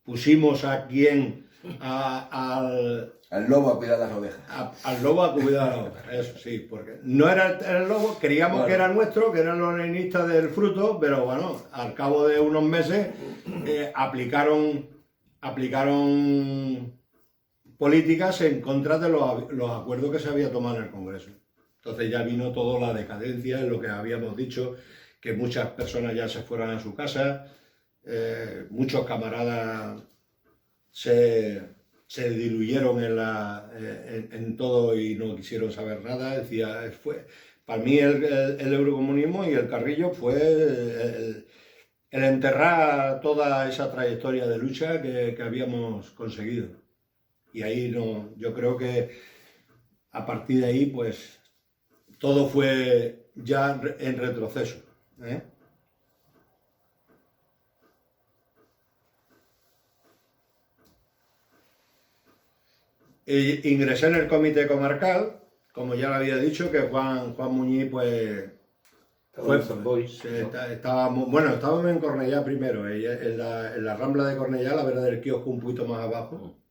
[SPEAKER 2] pusimos a quien
[SPEAKER 1] Al lobo a cuidar las ovejas.
[SPEAKER 2] al lobo a cuidar a la oveja, eso sí, porque no era el lobo, creíamos
[SPEAKER 3] Claro.
[SPEAKER 2] que era nuestro, que eran los leninistas del fruto, pero bueno, al cabo de unos meses aplicaron políticas en contra de los acuerdos que se había tomado en el Congreso. Entonces ya vino toda la decadencia, en lo que habíamos dicho, que muchas personas ya se fueran a su casa, muchos camaradas se diluyeron en todo y no quisieron saber nada. Decía, para mí el eurocomunismo y el Carrillo fue el enterrar toda esa trayectoria de lucha que habíamos conseguido. Y ahí yo creo que a partir de ahí, pues, todo fue ya en retroceso. Ingresé en el comité comarcal, como ya lo había dicho, que Juan Muñiz, pues,
[SPEAKER 3] Estaba en San Boi,
[SPEAKER 2] estábamos en Cornellá primero, en la Rambla de Cornellá, la verdad del kiosco un poquito más abajo,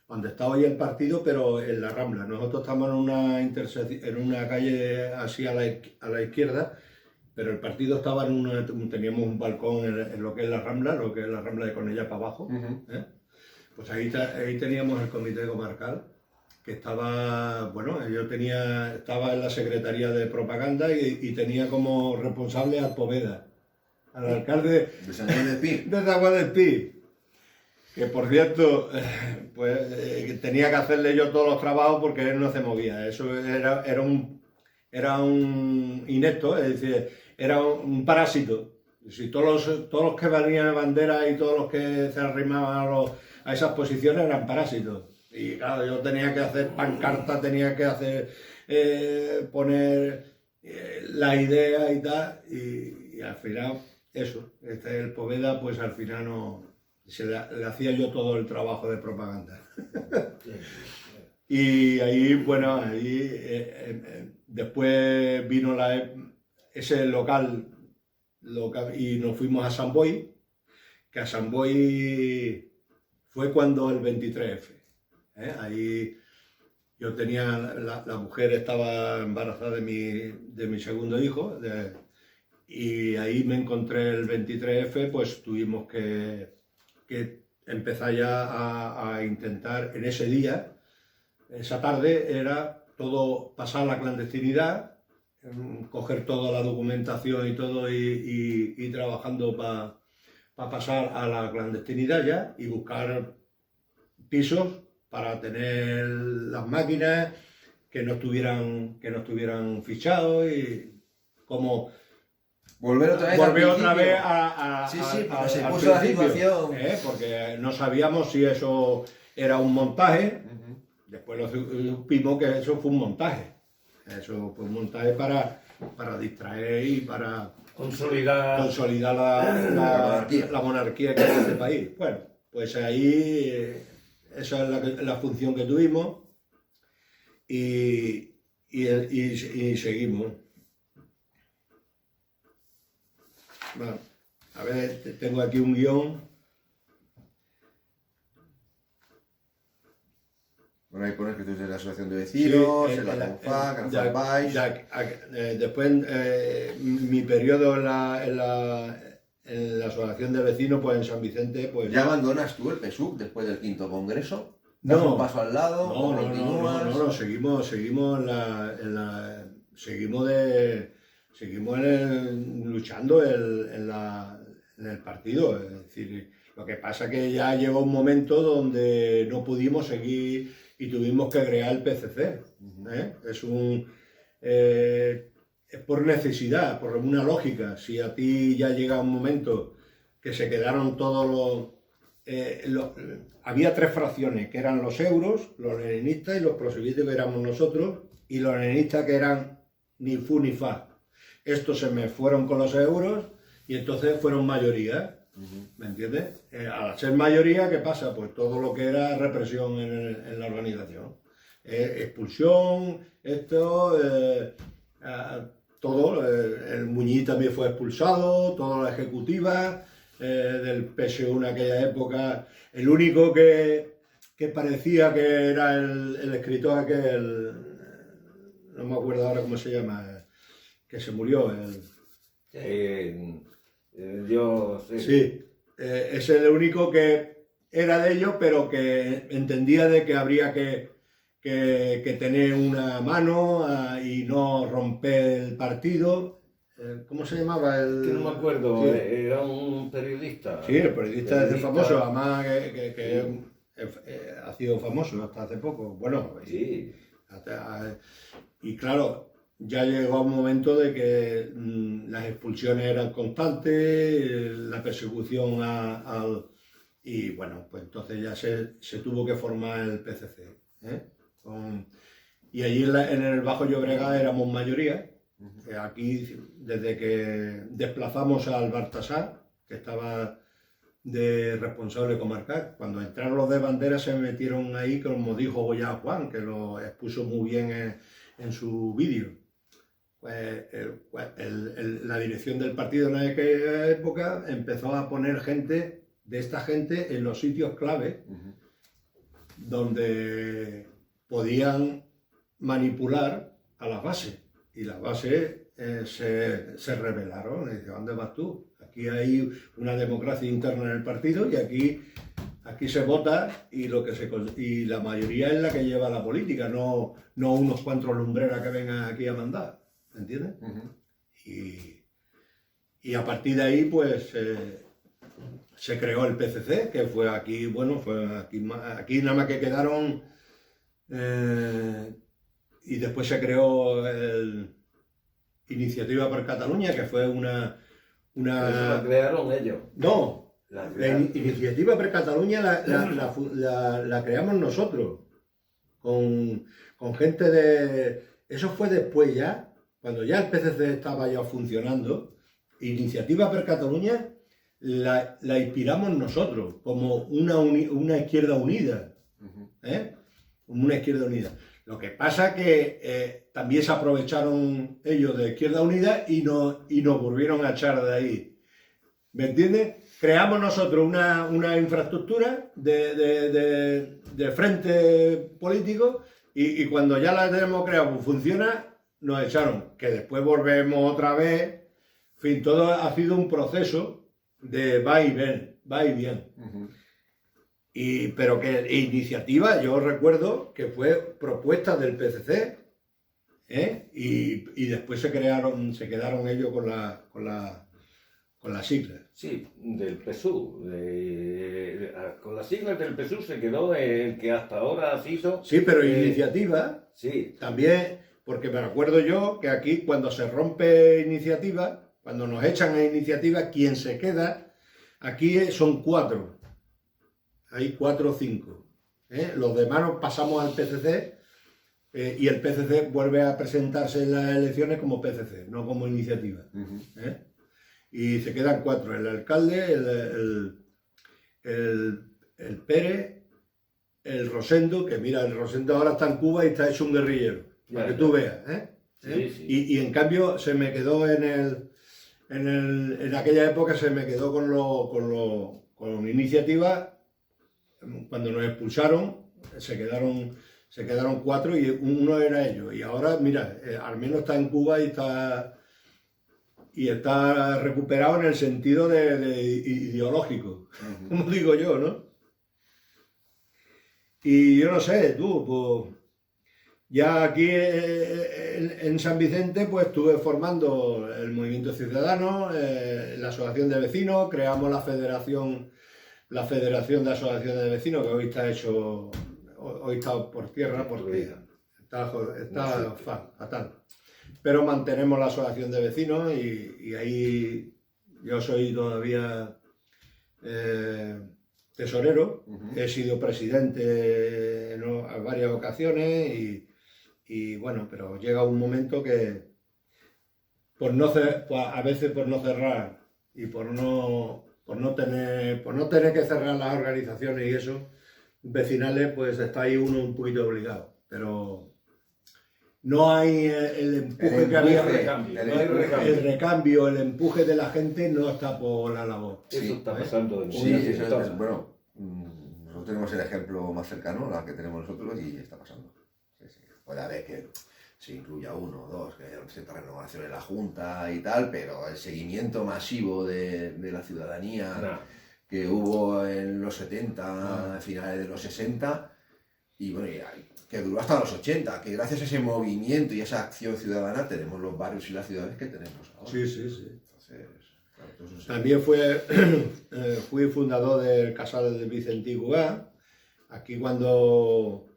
[SPEAKER 2] donde estaba hoy el partido, pero en la Rambla. Nosotros estamos en una calle así a la izquierda, pero el partido estaba teníamos un balcón en lo que es la Rambla de Cornellá para abajo. Pues ahí teníamos el comité comarcal, que estaba, bueno, estaba en la Secretaría de Propaganda y tenía como responsable al Poveda, al alcalde
[SPEAKER 1] De San Juan de Espí.
[SPEAKER 2] de San Juan de Espí, que por cierto, pues tenía que hacerle yo todos los trabajos porque él no se movía. Eso era un inepto, es decir, era un parásito. Si todos los que venían de bandera y todos los que se arrimaban a esas posiciones eran parásitos. Y claro, yo tenía que hacer pancarta, tenía que hacer poner la idea y tal, y al final eso, el Poveda, pues al final le hacía yo todo el trabajo de propaganda. Y ahí, bueno, después vino ese local y nos fuimos a San Boi, que a San Boi fue cuando el 23F. Ahí yo tenía, la mujer estaba embarazada de mi segundo hijo, y ahí me encontré el 23F, pues tuvimos que empezar ya a intentar en ese día, esa tarde, era todo pasar la clandestinidad, coger toda la documentación y todo y trabajando para pasar a la clandestinidad ya y buscar pisos para tener las máquinas que no estuvieran fichados y como
[SPEAKER 1] Volver otra vez
[SPEAKER 2] volvió
[SPEAKER 1] al
[SPEAKER 2] otra
[SPEAKER 1] principio.
[SPEAKER 2] vez a
[SPEAKER 1] Sí, porque se
[SPEAKER 2] al
[SPEAKER 1] puso la
[SPEAKER 2] principio,
[SPEAKER 1] situación.
[SPEAKER 2] porque no sabíamos si eso era un montaje. Después lo supimos que eso fue un montaje. Eso fue un montaje para distraer y para
[SPEAKER 3] consolidar
[SPEAKER 2] la monarquía que hay en este país. Bueno, pues ahí esa es la función que tuvimos y seguimos. Bueno, a ver, tengo aquí un guión.
[SPEAKER 1] Bueno, ahí pones que tú eres de la asociación de vecinos,
[SPEAKER 2] Sí,
[SPEAKER 1] en la CONFAC, en la FAPAIS.
[SPEAKER 2] Después, mi periodo en la asociación de vecinos, pues en San Vicente, pues...
[SPEAKER 1] ¿Ya abandonas tú el PSUC después del quinto congreso? ¿Das
[SPEAKER 2] No.
[SPEAKER 1] un paso al lado? ¿O continúas?
[SPEAKER 2] No, seguimos luchando en el partido. Es decir, Lo que pasa que ya llegó un momento donde no pudimos seguir y tuvimos que crear el PCC. Es por necesidad, por una lógica. Si a ti ya llega un momento que se quedaron todos había tres fracciones, que eran los euros, los leninistas y los proselitos, que éramos nosotros, y los leninistas, que eran ni fu ni fa. Estos se me fueron con los euros y entonces fueron mayoría. ¿Me entiendes? Al ser mayoría, ¿qué pasa? Pues todo lo que era represión en la organización. Expulsión, todo. El Muñiz también fue expulsado, toda la ejecutiva del PSU en aquella época. El único que parecía que era el escritor aquel, no me acuerdo ahora cómo se llama, que se murió. Sí, es el único que era de ellos, pero que entendía de que habría que tener una mano y no romper el partido. ¿Cómo se llamaba?
[SPEAKER 3] Que no me acuerdo,
[SPEAKER 2] sí.
[SPEAKER 3] Era un periodista.
[SPEAKER 2] Sí, el periodista es famoso, además que ha sido famoso hasta hace poco. Bueno,
[SPEAKER 3] sí.
[SPEAKER 2] Y claro, ya llegó un momento de que las expulsiones eran constantes, la persecución y bueno, pues entonces ya se tuvo que formar el PCC. Y allí en el Bajo Llobregat éramos mayoría. Aquí, desde que desplazamos al Baltasar, que estaba de responsable comarcal, cuando entraron los de bandera se metieron ahí, como dijo ya Juan, que lo expuso muy bien en su vídeo. Pues, la dirección del partido en aquella época empezó a poner de esta gente en los sitios clave, donde podían manipular a las bases. Y las bases se rebelaron. Y dice, ¿dónde vas tú? Aquí hay una democracia interna en el partido y aquí se vota y la mayoría es la que lleva la política, no unos cuantos lumbreras que vengan aquí a mandar. ¿Me entiendes? Y a partir de ahí, pues, se creó el PCC, que fue aquí, bueno, aquí nada más que quedaron, y después se creó Iniciativa per Catalunya, que fue una...
[SPEAKER 3] Eso la crearon ellos.
[SPEAKER 2] No, la Iniciativa per Catalunya la creamos nosotros, con gente de... Eso fue después ya, cuando ya el PCC estaba ya funcionando. Iniciativa per Catalunya la inspiramos nosotros, como una izquierda unida. Una izquierda unida. Lo que pasa que también se aprovecharon ellos de Izquierda Unida y nos volvieron a echar de ahí. ¿Me entiendes? Creamos nosotros una infraestructura de frente político y cuando ya la tenemos creada, pues funciona, nos echaron. Que después volvemos otra vez. En fin, todo ha sido un proceso de va y bien. Pero que iniciativa, yo recuerdo que fue propuesta del PCC, y después se quedaron ellos con las siglas.
[SPEAKER 3] Sí, del PSU. Con las siglas del PSU se quedó el que hasta ahora ha sido...
[SPEAKER 2] Sí, pero iniciativa,
[SPEAKER 3] sí.
[SPEAKER 2] También, porque me acuerdo yo que aquí cuando se rompe iniciativa, cuando nos echan a iniciativa, quien se queda, aquí son 4. Hay 4 o 5. Los demás nos pasamos al PCC y el PCC vuelve a presentarse en las elecciones como PCC, no como iniciativa. Y se quedan 4. El alcalde, el Pérez, el Rosendo, que mira, el Rosendo ahora está en Cuba y está hecho un guerrillero, para que tú veas.
[SPEAKER 3] Sí.
[SPEAKER 2] Y en cambio se me quedó en aquella época se me quedó con iniciativa. Cuando nos expulsaron, se quedaron 4 y uno era ellos. Y ahora, mira, al menos está en Cuba y está recuperado en el sentido de ideológico, como digo yo, ¿no? Y yo no sé, tú, pues, ya aquí en San Vicente, pues estuve formando el Movimiento Ciudadano, la Asociación de Vecinos, creamos la Federación la Federación de Asociaciones de Vecinos, que hoy está hecho, hoy está por tierra porque está fatal. Pero mantenemos la Asociación de Vecinos y ahí yo soy todavía tesorero, he sido presidente en varias ocasiones y bueno, pero llega un momento que a veces por no cerrar y por no tener que cerrar las organizaciones y eso, vecinales, pues está ahí uno un poquito obligado, pero no hay el empuje que había, el recambio, el empuje de la gente no está por la labor.
[SPEAKER 3] Eso está pasando de
[SPEAKER 1] Sí, eso es, bueno, nosotros tenemos el ejemplo más cercano, la que tenemos nosotros, y está pasando. Sí, sí. Puede haber que se incluya uno o dos, que haya cierta renovación en la Junta y tal, pero el seguimiento masivo de la ciudadanía que hubo en los 70, finales de los 60, y bueno, que duró hasta los 80, que gracias a ese movimiento y esa acción ciudadana tenemos los barrios y las ciudades que tenemos ahora.
[SPEAKER 2] Sí, sí, sí.
[SPEAKER 1] Entonces, claro,
[SPEAKER 2] también fui fundador del Casal de Vicentí Gubá. Aquí cuando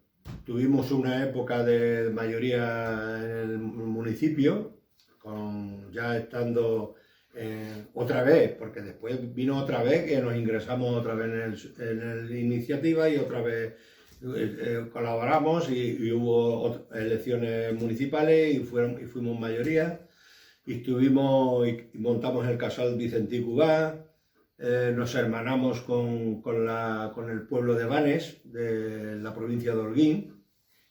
[SPEAKER 2] tuvimos una época de mayoría en el municipio, ya estando otra vez, porque después vino otra vez que nos ingresamos otra vez en la iniciativa y otra vez colaboramos y hubo elecciones municipales y fuimos mayoría y montamos el Casal Vicentí Gubá. Nos hermanamos con el pueblo de Banes, de la provincia de Holguín,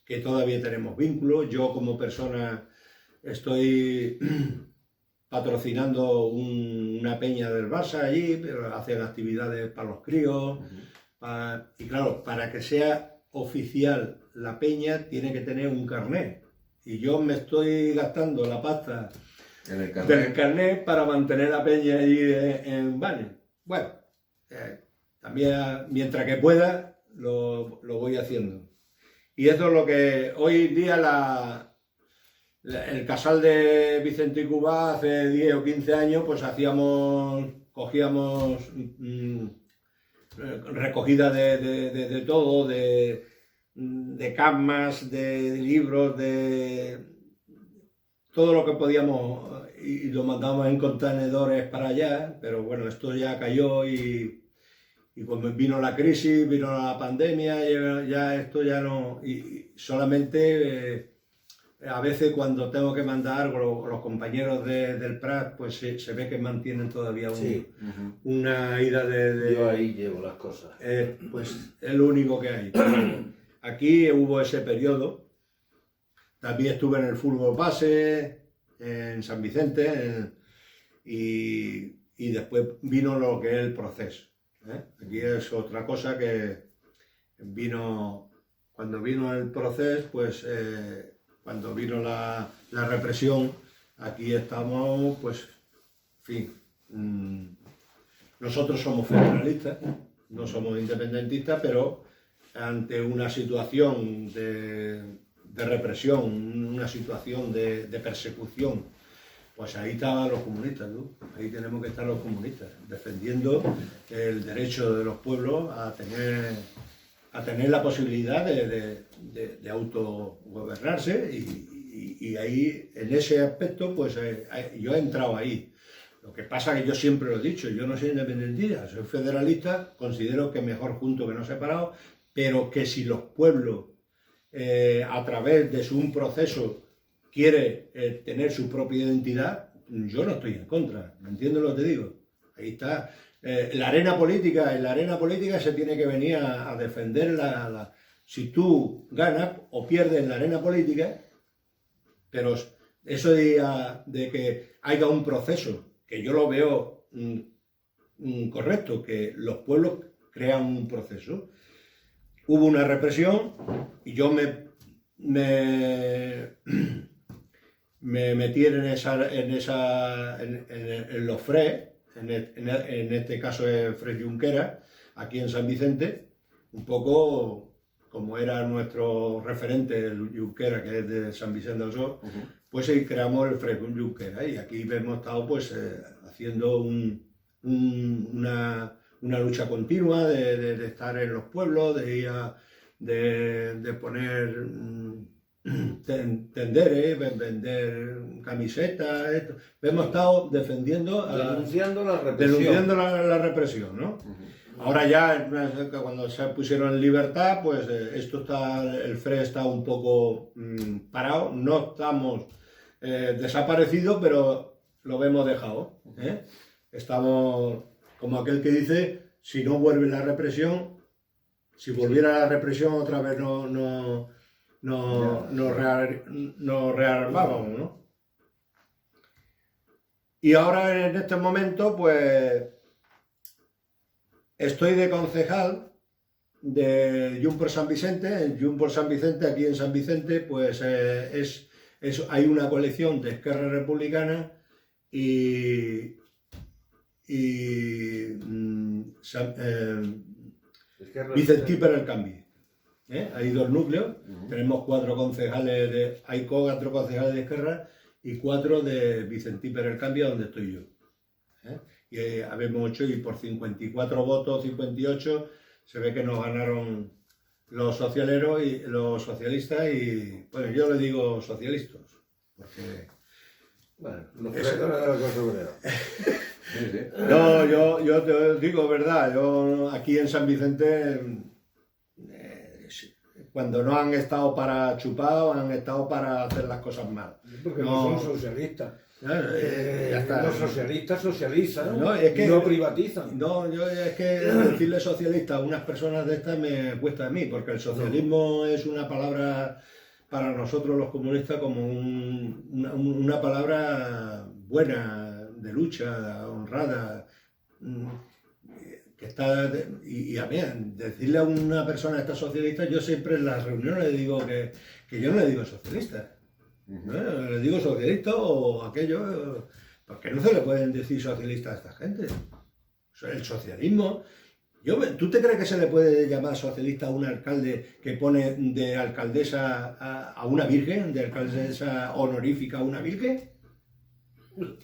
[SPEAKER 2] que todavía tenemos vínculos. Yo como persona estoy patrocinando una peña del Barça allí, pero hacen actividades para los críos. Y claro, para que sea oficial la peña tiene que tener un carnet. Y yo me estoy gastando la pasta del carnet para mantener la peña allí en Banes. Bueno, también mientras que pueda lo voy haciendo. Y eso es lo que hoy en día el Casal de Vicentí Gubá hace 10 o 15 años pues cogíamos recogida de todo, de camas, de libros, de todo lo que podíamos y lo mandábamos en contenedores para allá, pero bueno, esto ya cayó y cuando vino la crisis, vino la pandemia, ya esto ya no, y solamente a veces cuando tengo que mandar algo, los compañeros del Prat, pues se ve que mantienen todavía una ida
[SPEAKER 3] Yo ahí llevo las cosas.
[SPEAKER 2] Pues es lo único que hay. Aquí hubo ese periodo. También estuve en el fútbol base, en San Vicente, y después vino lo que es el proceso. Aquí es otra cosa que cuando vino el proceso, pues cuando vino la represión, aquí estamos, pues, en fin, nosotros somos federalistas, no somos independentistas, pero ante una situación de represión, una situación de persecución, pues ahí estaban los comunistas, ¿no? Ahí tenemos que estar los comunistas, defendiendo el derecho de los pueblos a tener la posibilidad de autogobernarse y ahí, en ese aspecto, pues yo he entrado ahí. Lo que pasa es que yo siempre lo he dicho, yo no soy independentista, soy federalista, considero que mejor junto que no separado, pero que si los pueblos, a través de un proceso, quiere tener su propia identidad, yo no estoy en contra, ¿me entiendes lo que te digo? Ahí está. En la arena política se tiene que venir a defender si tú ganas o pierdes en la arena política, pero eso de que haya un proceso, que yo lo veo correcto, que los pueblos crean un proceso. Hubo una represión y yo me metí en los FRE, en este caso es FRE Junquera, aquí en San Vicente, un poco como era nuestro referente, el Junquera, que es de San Vicente del Sur, pues ahí creamos el FRE Junquera y aquí hemos estado pues haciendo una lucha continua de estar en los pueblos, de ir de poner tenderes, vender camisetas, esto. Hemos estado defendiendo,
[SPEAKER 3] denunciando la represión.
[SPEAKER 2] denunciando la represión, ¿no? Ahora ya, cuando se pusieron en libertad, pues esto está, el FRE está un poco parado, no estamos desaparecidos, pero lo hemos dejado, ¿eh? Estamos como aquel que dice, si no vuelve la represión, si volviera la represión otra vez nos rearmábamos, ¿no? Y ahora en este momento, pues estoy de concejal de Junts per Sant Vicente. En Junts per Sant Vicente, aquí en San Vicente, pues hay una coalición de Esquerra Republicana y Vicentí per el Canvi. Hay dos núcleos, tenemos 4 concejales hay 4 concejales de Esquerra y 4 de Vicentí per el Canvi, donde estoy yo. Y habemos 8 y por 54 votos, 58, se ve que nos ganaron los socialeros y los socialistas y, bueno, yo le digo socialistas, porque...
[SPEAKER 3] Bueno, los traidores de la Cosa Obrera.
[SPEAKER 1] Sí, sí.
[SPEAKER 2] No, yo te digo verdad, yo aquí en San Vicente, cuando no han estado para chupar, han estado para hacer las cosas mal.
[SPEAKER 3] Porque no son socialistas.
[SPEAKER 2] Ya está.
[SPEAKER 3] Los socialistas socializan,
[SPEAKER 2] No, es que,
[SPEAKER 3] no privatizan.
[SPEAKER 2] No, es que decirle socialista a unas personas de estas me cuesta a mí, porque el socialismo es una palabra para nosotros los comunistas como una palabra buena, de lucha, honrada, que está... Y a mí, decirle a una persona esta socialista, yo siempre en las reuniones le digo que yo no le digo socialista. Le digo socialista o aquello, porque no se le pueden decir socialista a esta gente. El socialismo, ¿tú te crees que se le puede llamar socialista a un alcalde que pone de alcaldesa a una virgen, de alcaldesa honorífica a una virgen?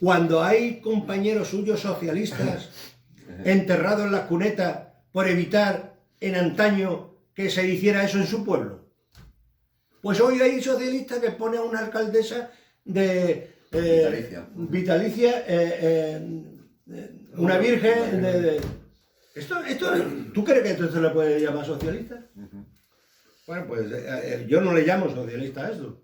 [SPEAKER 2] Cuando hay compañeros suyos socialistas enterrados en las cunetas por evitar en antaño que se hiciera eso en su pueblo. Pues hoy hay socialistas que pone a una alcaldesa de vitalicia una virgen ¿Esto, ¿Tú crees que esto se le puede llamar socialista? Bueno, pues yo no le llamo socialista a esto.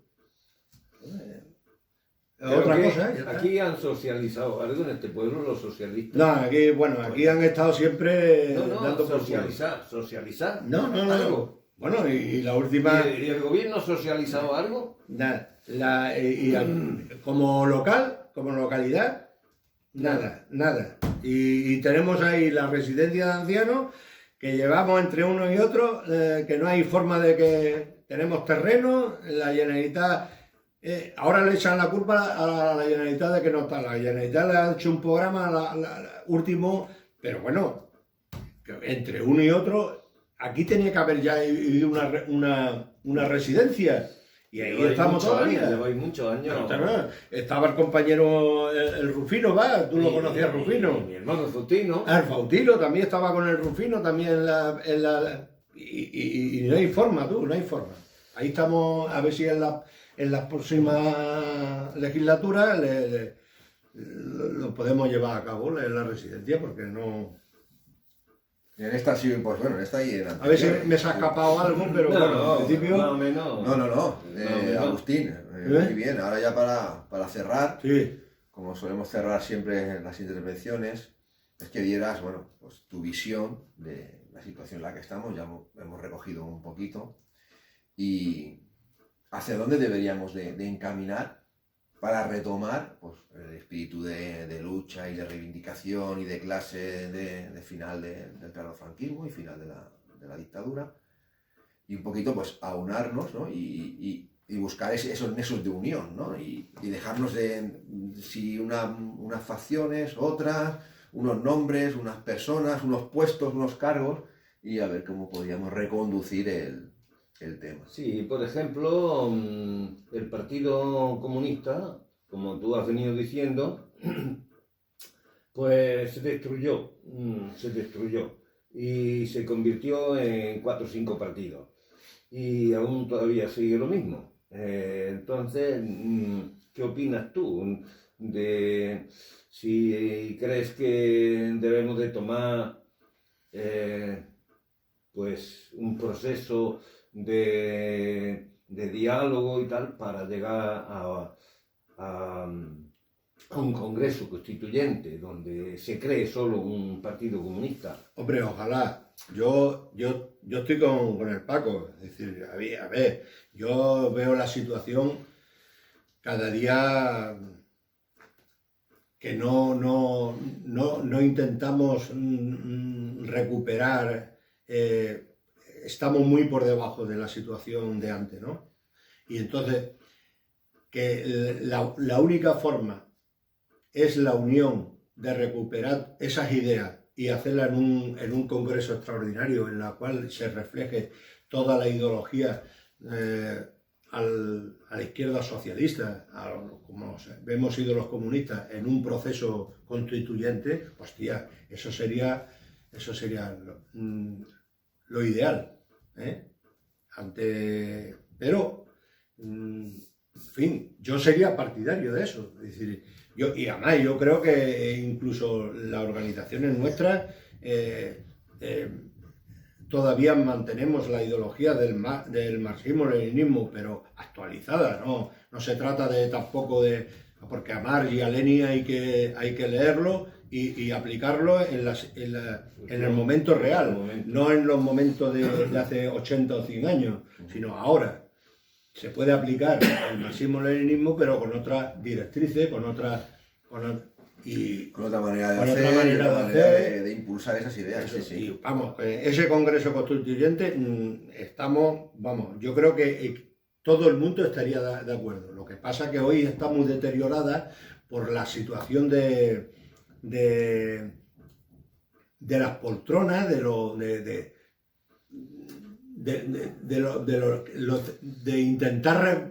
[SPEAKER 2] Otra cosa,
[SPEAKER 3] aquí han socializado algo en este pueblo los socialistas.
[SPEAKER 2] No, aquí han estado siempre
[SPEAKER 3] dando socializar.
[SPEAKER 2] No. Bueno, y la última...
[SPEAKER 3] ¿Y el gobierno ha socializado algo?
[SPEAKER 2] Nada. Como localidad, nada. Y tenemos ahí la residencia de ancianos, que llevamos entre uno y otro, que no hay forma de que... Tenemos terreno, la Generalitat... ahora le echan la culpa a la Generalitat de que no está. La Generalitat le ha hecho un programa último, pero bueno, entre uno y otro... Aquí tenía que haber ya una residencia y ahí estamos todavía.
[SPEAKER 3] Lleváis muchos años.
[SPEAKER 2] Estaba el compañero el Rufino, tú lo conocías, Rufino.
[SPEAKER 3] Mi hermano Fautino.
[SPEAKER 2] El Fautino también estaba con el Rufino, también y no hay forma, no hay forma. Ahí estamos, a ver si en las próximas legislaturas lo podemos llevar a cabo en la residencia, porque no...
[SPEAKER 1] En esta sí, pues bueno, en esta y en anterior.
[SPEAKER 2] A ver si me se ha escapado algo, pero bueno, al principio...
[SPEAKER 1] No. Agustín, muy bien. Ahora ya para cerrar,
[SPEAKER 2] sí,
[SPEAKER 1] como solemos cerrar siempre las intervenciones, es que dieras, bueno, pues tu visión de la situación en la que estamos. Ya hemos recogido un poquito. Y hacia dónde deberíamos de encaminar para retomar pues, el espíritu de lucha y de reivindicación y de clase de final del tardofranquismo y final de la dictadura, y un poquito pues aunarnos, ¿no? y buscar esos nexos de unión, ¿no? y dejarnos de si unas facciones, otras, unos nombres, unas personas, unos puestos, unos cargos, y a ver cómo podríamos reconducir el tema.
[SPEAKER 3] Sí, por ejemplo, el Partido Comunista, como tú has venido diciendo, pues se destruyó y se convirtió en 4 o 5 partidos y aún todavía sigue lo mismo. Entonces, ¿qué opinas tú de si crees que debemos de tomar pues un proceso de diálogo y tal para llegar a un congreso constituyente donde se cree solo un partido comunista?
[SPEAKER 2] Hombre, ojalá. Yo estoy con el Paco. Es decir, a ver, yo veo la situación cada día que no intentamos recuperar. Estamos muy por debajo de la situación de antes, ¿no? Y entonces, que la única forma es la unión de recuperar esas ideas y hacerla en un congreso extraordinario en la cual se refleje toda la ideología a la izquierda socialista, como hemos sido los comunistas, en un proceso constituyente. Hostia, eso sería lo ideal, ¿eh? Pero, en fin, yo sería partidario de eso. Es decir, y además yo creo que incluso las organizaciones nuestras todavía mantenemos la ideología del marxismo-leninismo, pero actualizada, ¿no? No se trata tampoco de... Porque a Marx y a Lenin hay que leerlo y aplicarlo en el momento real, no en los momentos de hace 80 o 100 años, sino ahora. Se puede aplicar el marxismo-leninismo, pero con otras directrices, con otra
[SPEAKER 1] manera de hacer, de impulsar esas ideas.
[SPEAKER 2] Eso, sí. Vamos, ese Congreso Constituyente yo creo que todo el mundo estaría de acuerdo. Lo que pasa es que hoy está muy deteriorada por la situación de las poltronas, de intentar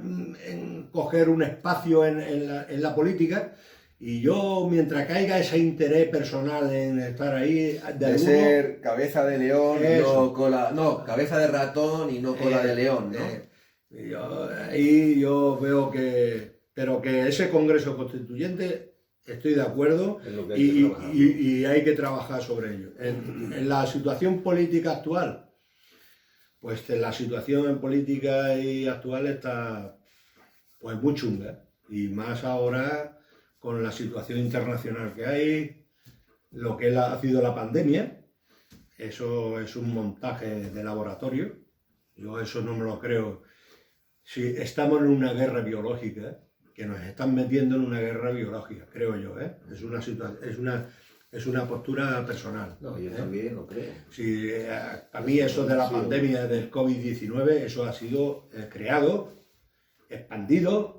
[SPEAKER 2] coger un espacio en la política. Y yo, mientras caiga ese interés personal en estar ahí...
[SPEAKER 1] ser cabeza de león, cabeza de ratón y no cola de león, ¿no?
[SPEAKER 2] Yo veo pero que ese Congreso Constituyente, estoy de acuerdo, y hay que trabajar sobre ello. En la situación política actual, pues la situación política actual está pues muy chunga, y más ahora con la situación internacional que hay, lo que ha sido la pandemia. Eso es un montaje de laboratorio. Yo eso no me lo creo. Si estamos en una guerra biológica, que nos están metiendo en una guerra biológica, creo yo, ¿eh? Es una postura personal.
[SPEAKER 3] No, yo también lo creo.
[SPEAKER 2] Sí, para mí eso de la pandemia del COVID-19, eso ha sido creado, expandido,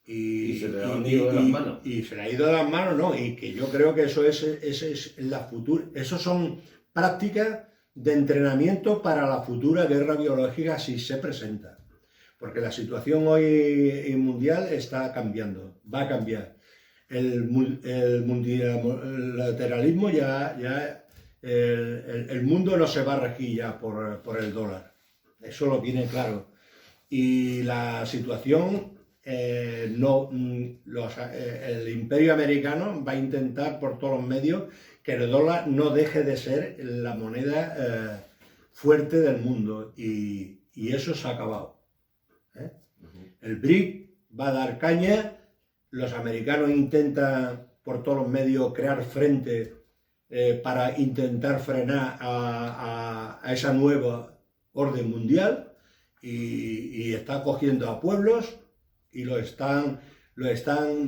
[SPEAKER 2] y se le ha ido de las manos. Y se le ha ido de las manos, ¿no? Y que yo creo que eso son prácticas de entrenamiento para la futura guerra biológica si se presenta. Porque la situación hoy mundial está cambiando, va a cambiar. El multilateralismo el mundo no se va a regir ya por el dólar. Eso lo tiene claro. Y la situación... el imperio americano va a intentar por todos los medios que el dólar no deje de ser la moneda fuerte del mundo, y eso se ha acabado, ¿eh? El BRIC va a dar caña, los americanos intentan por todos los medios crear frente para intentar frenar a esa nueva orden mundial, y está cogiendo a pueblos y lo están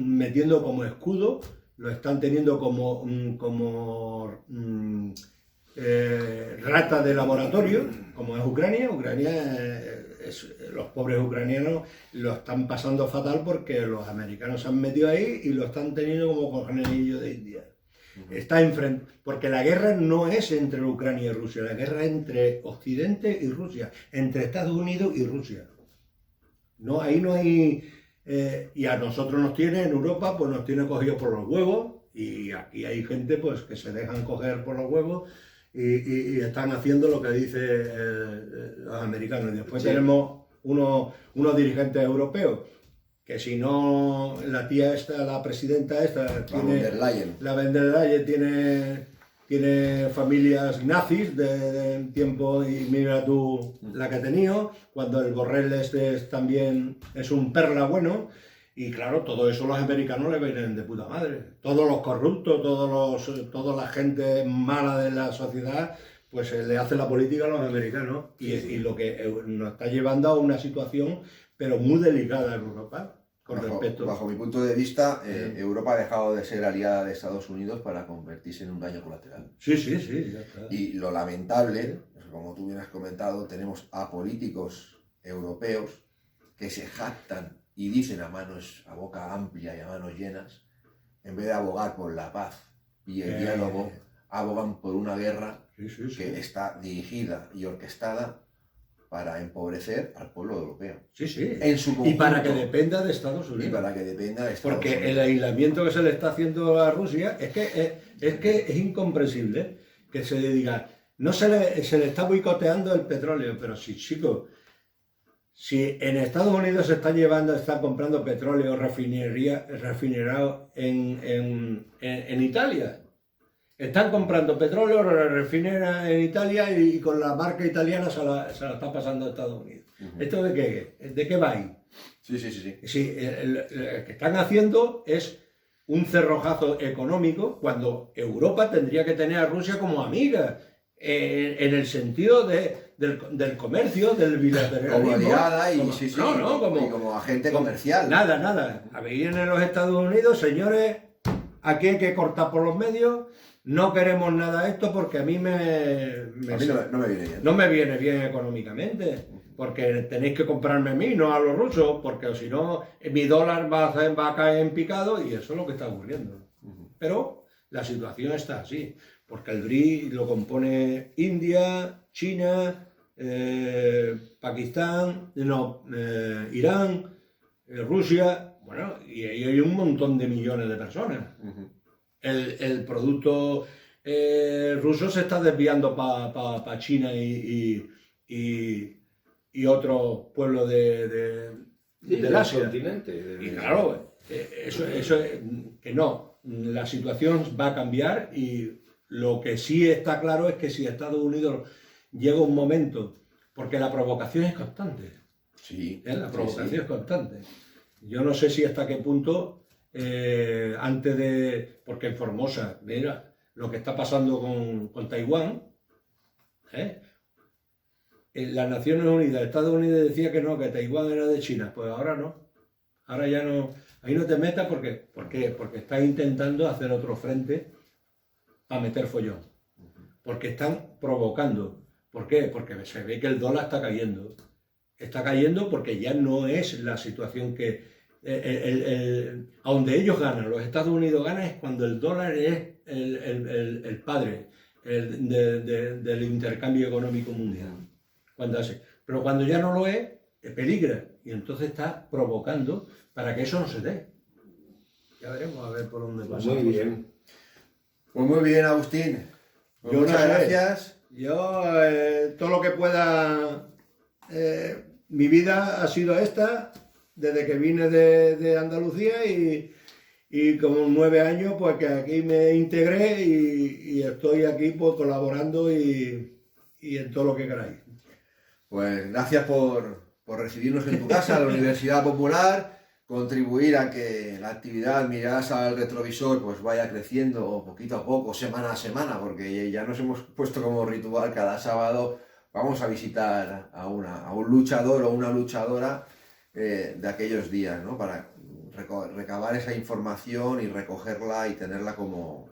[SPEAKER 2] metiendo como escudo, lo están teniendo como rata de laboratorio, como es Ucrania. Los pobres ucranianos lo están pasando fatal porque los americanos se han metido ahí y lo están teniendo como conejillo de India. Porque la guerra no es entre Ucrania y Rusia, la guerra es entre Occidente y Rusia, entre Estados Unidos y Rusia. Ahí no hay... y a nosotros en Europa, pues nos tiene cogidos por los huevos, Y aquí hay gente pues que se dejan coger por los huevos y están haciendo lo que dicen los americanos. Y después tenemos unos dirigentes europeos que si no la tía esta, la presidenta esta,
[SPEAKER 1] La von der Leyen.
[SPEAKER 2] la von der Leyen tiene familias nazis de tiempo y mira tú la que ha tenido, cuando el Borrell este también es un perla bueno. Y claro, todo eso los americanos le vienen de puta madre. Todos los corruptos, toda la gente mala de la sociedad, pues le hace la política a los americanos. Y lo que nos está llevando a una situación, pero muy delicada en Europa, con respecto.
[SPEAKER 1] Bajo mi punto de vista, Europa ha dejado de ser aliada de Estados Unidos para convertirse en un daño colateral.
[SPEAKER 2] Sí, ya está.
[SPEAKER 1] Y lo lamentable, como tú bien has comentado, tenemos a políticos europeos que se jactan y dicen a boca amplia y a manos llenas, en vez de abogar por la paz y el diálogo, abogan por una guerra que está dirigida y orquestada para empobrecer al pueblo europeo. En su conjunto,
[SPEAKER 2] y para que dependa de Estados Unidos.
[SPEAKER 1] Y para que dependa de Estados
[SPEAKER 2] Porque
[SPEAKER 1] Unidos.
[SPEAKER 2] el aislamiento que se le está haciendo a Rusia es que es incomprensible que se le diga, no se le está boicoteando el petróleo, pero sí, chicos. Si en Estados Unidos se está comprando petróleo refinerado en Italia, están comprando petróleo refinera en Italia y con la marca italiana se la está pasando a Estados Unidos. ¿Esto de qué va ahí?
[SPEAKER 1] Sí.
[SPEAKER 2] Sí, lo que están haciendo es un cerrojazo económico cuando Europa tendría que tener a Rusia como amiga. En el sentido del comercio, del bilateralismo.
[SPEAKER 1] Como aliada y
[SPEAKER 2] como
[SPEAKER 1] agente comercial.
[SPEAKER 2] Nada. Vienen en los Estados Unidos, señores, aquí hay que cortar por los medios, no queremos nada de esto porque a mí no
[SPEAKER 1] me viene bien.
[SPEAKER 2] No me viene bien económicamente, porque tenéis que comprarme a mí, no a los rusos, porque si no, mi dólar va a caer en picado y eso es lo que está ocurriendo. Pero la situación está así. Porque el BRICS lo compone India, China, Pakistán, Irán, Rusia, bueno, y ahí hay un montón de millones de personas. El producto ruso se está desviando para China y otros pueblos del Asia.
[SPEAKER 3] Continente.
[SPEAKER 2] Y claro, eso es que no, la situación va a cambiar y lo que sí está claro es que si Estados Unidos llega un momento, porque la provocación es constante.
[SPEAKER 1] Sí.
[SPEAKER 2] La provocación es constante. Yo no sé si hasta qué punto, porque en Formosa, mira, lo que está pasando con Taiwán, en las Naciones Unidas, Estados Unidos decía que no, que Taiwán era de China, pues ahora no. Ahora ya no. Ahí no te metas porque están intentando hacer otro frente a meter follón, porque están provocando. ¿Por qué? Porque se ve que el dólar está cayendo porque ya no es la situación que a donde ellos ganan, los Estados Unidos ganan es cuando el dólar es el padre del intercambio económico mundial, pero cuando ya no lo es, peligra y entonces está provocando para que eso no se dé. Ya veremos a ver por dónde pasa.
[SPEAKER 3] Muy bien.
[SPEAKER 1] Pues muy bien, Agustín. Pues
[SPEAKER 2] Yo
[SPEAKER 1] muchas gracias.
[SPEAKER 2] Yo, todo lo que pueda, mi vida ha sido esta, desde que vine de Andalucía y como 9 años, pues que aquí me integré y estoy aquí pues, colaborando y en todo lo que queráis.
[SPEAKER 1] Pues gracias por recibirnos en tu casa, la Universidad Popular, contribuir a que la actividad Miradas al Retrovisor pues vaya creciendo poquito a poco, semana a semana, porque ya nos hemos puesto como ritual cada sábado vamos a visitar a un luchador o una luchadora de aquellos días, ¿no? Para recabar esa información y recogerla y tenerla como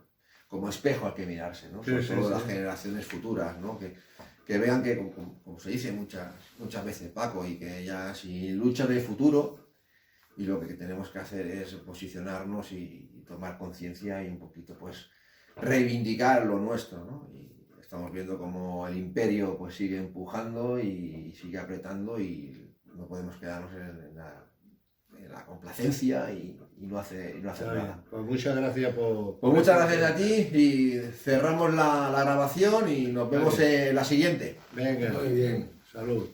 [SPEAKER 1] espejo al que mirarse, ¿no? Sobre todo las generaciones futuras, ¿no? Que vean que, como se dice muchas veces, Paco, y que ya si luchan en el futuro, y lo que tenemos que hacer es posicionarnos y tomar conciencia y un poquito pues reivindicar lo nuestro, ¿no? Y estamos viendo como el imperio pues sigue empujando y sigue apretando y no podemos quedarnos en la complacencia y no hacer nada.
[SPEAKER 2] Pues muchas gracias por...
[SPEAKER 1] Pues muchas gracias a ti y cerramos la grabación y nos vemos en la siguiente.
[SPEAKER 2] Venga,
[SPEAKER 3] Muy bien.
[SPEAKER 2] salud.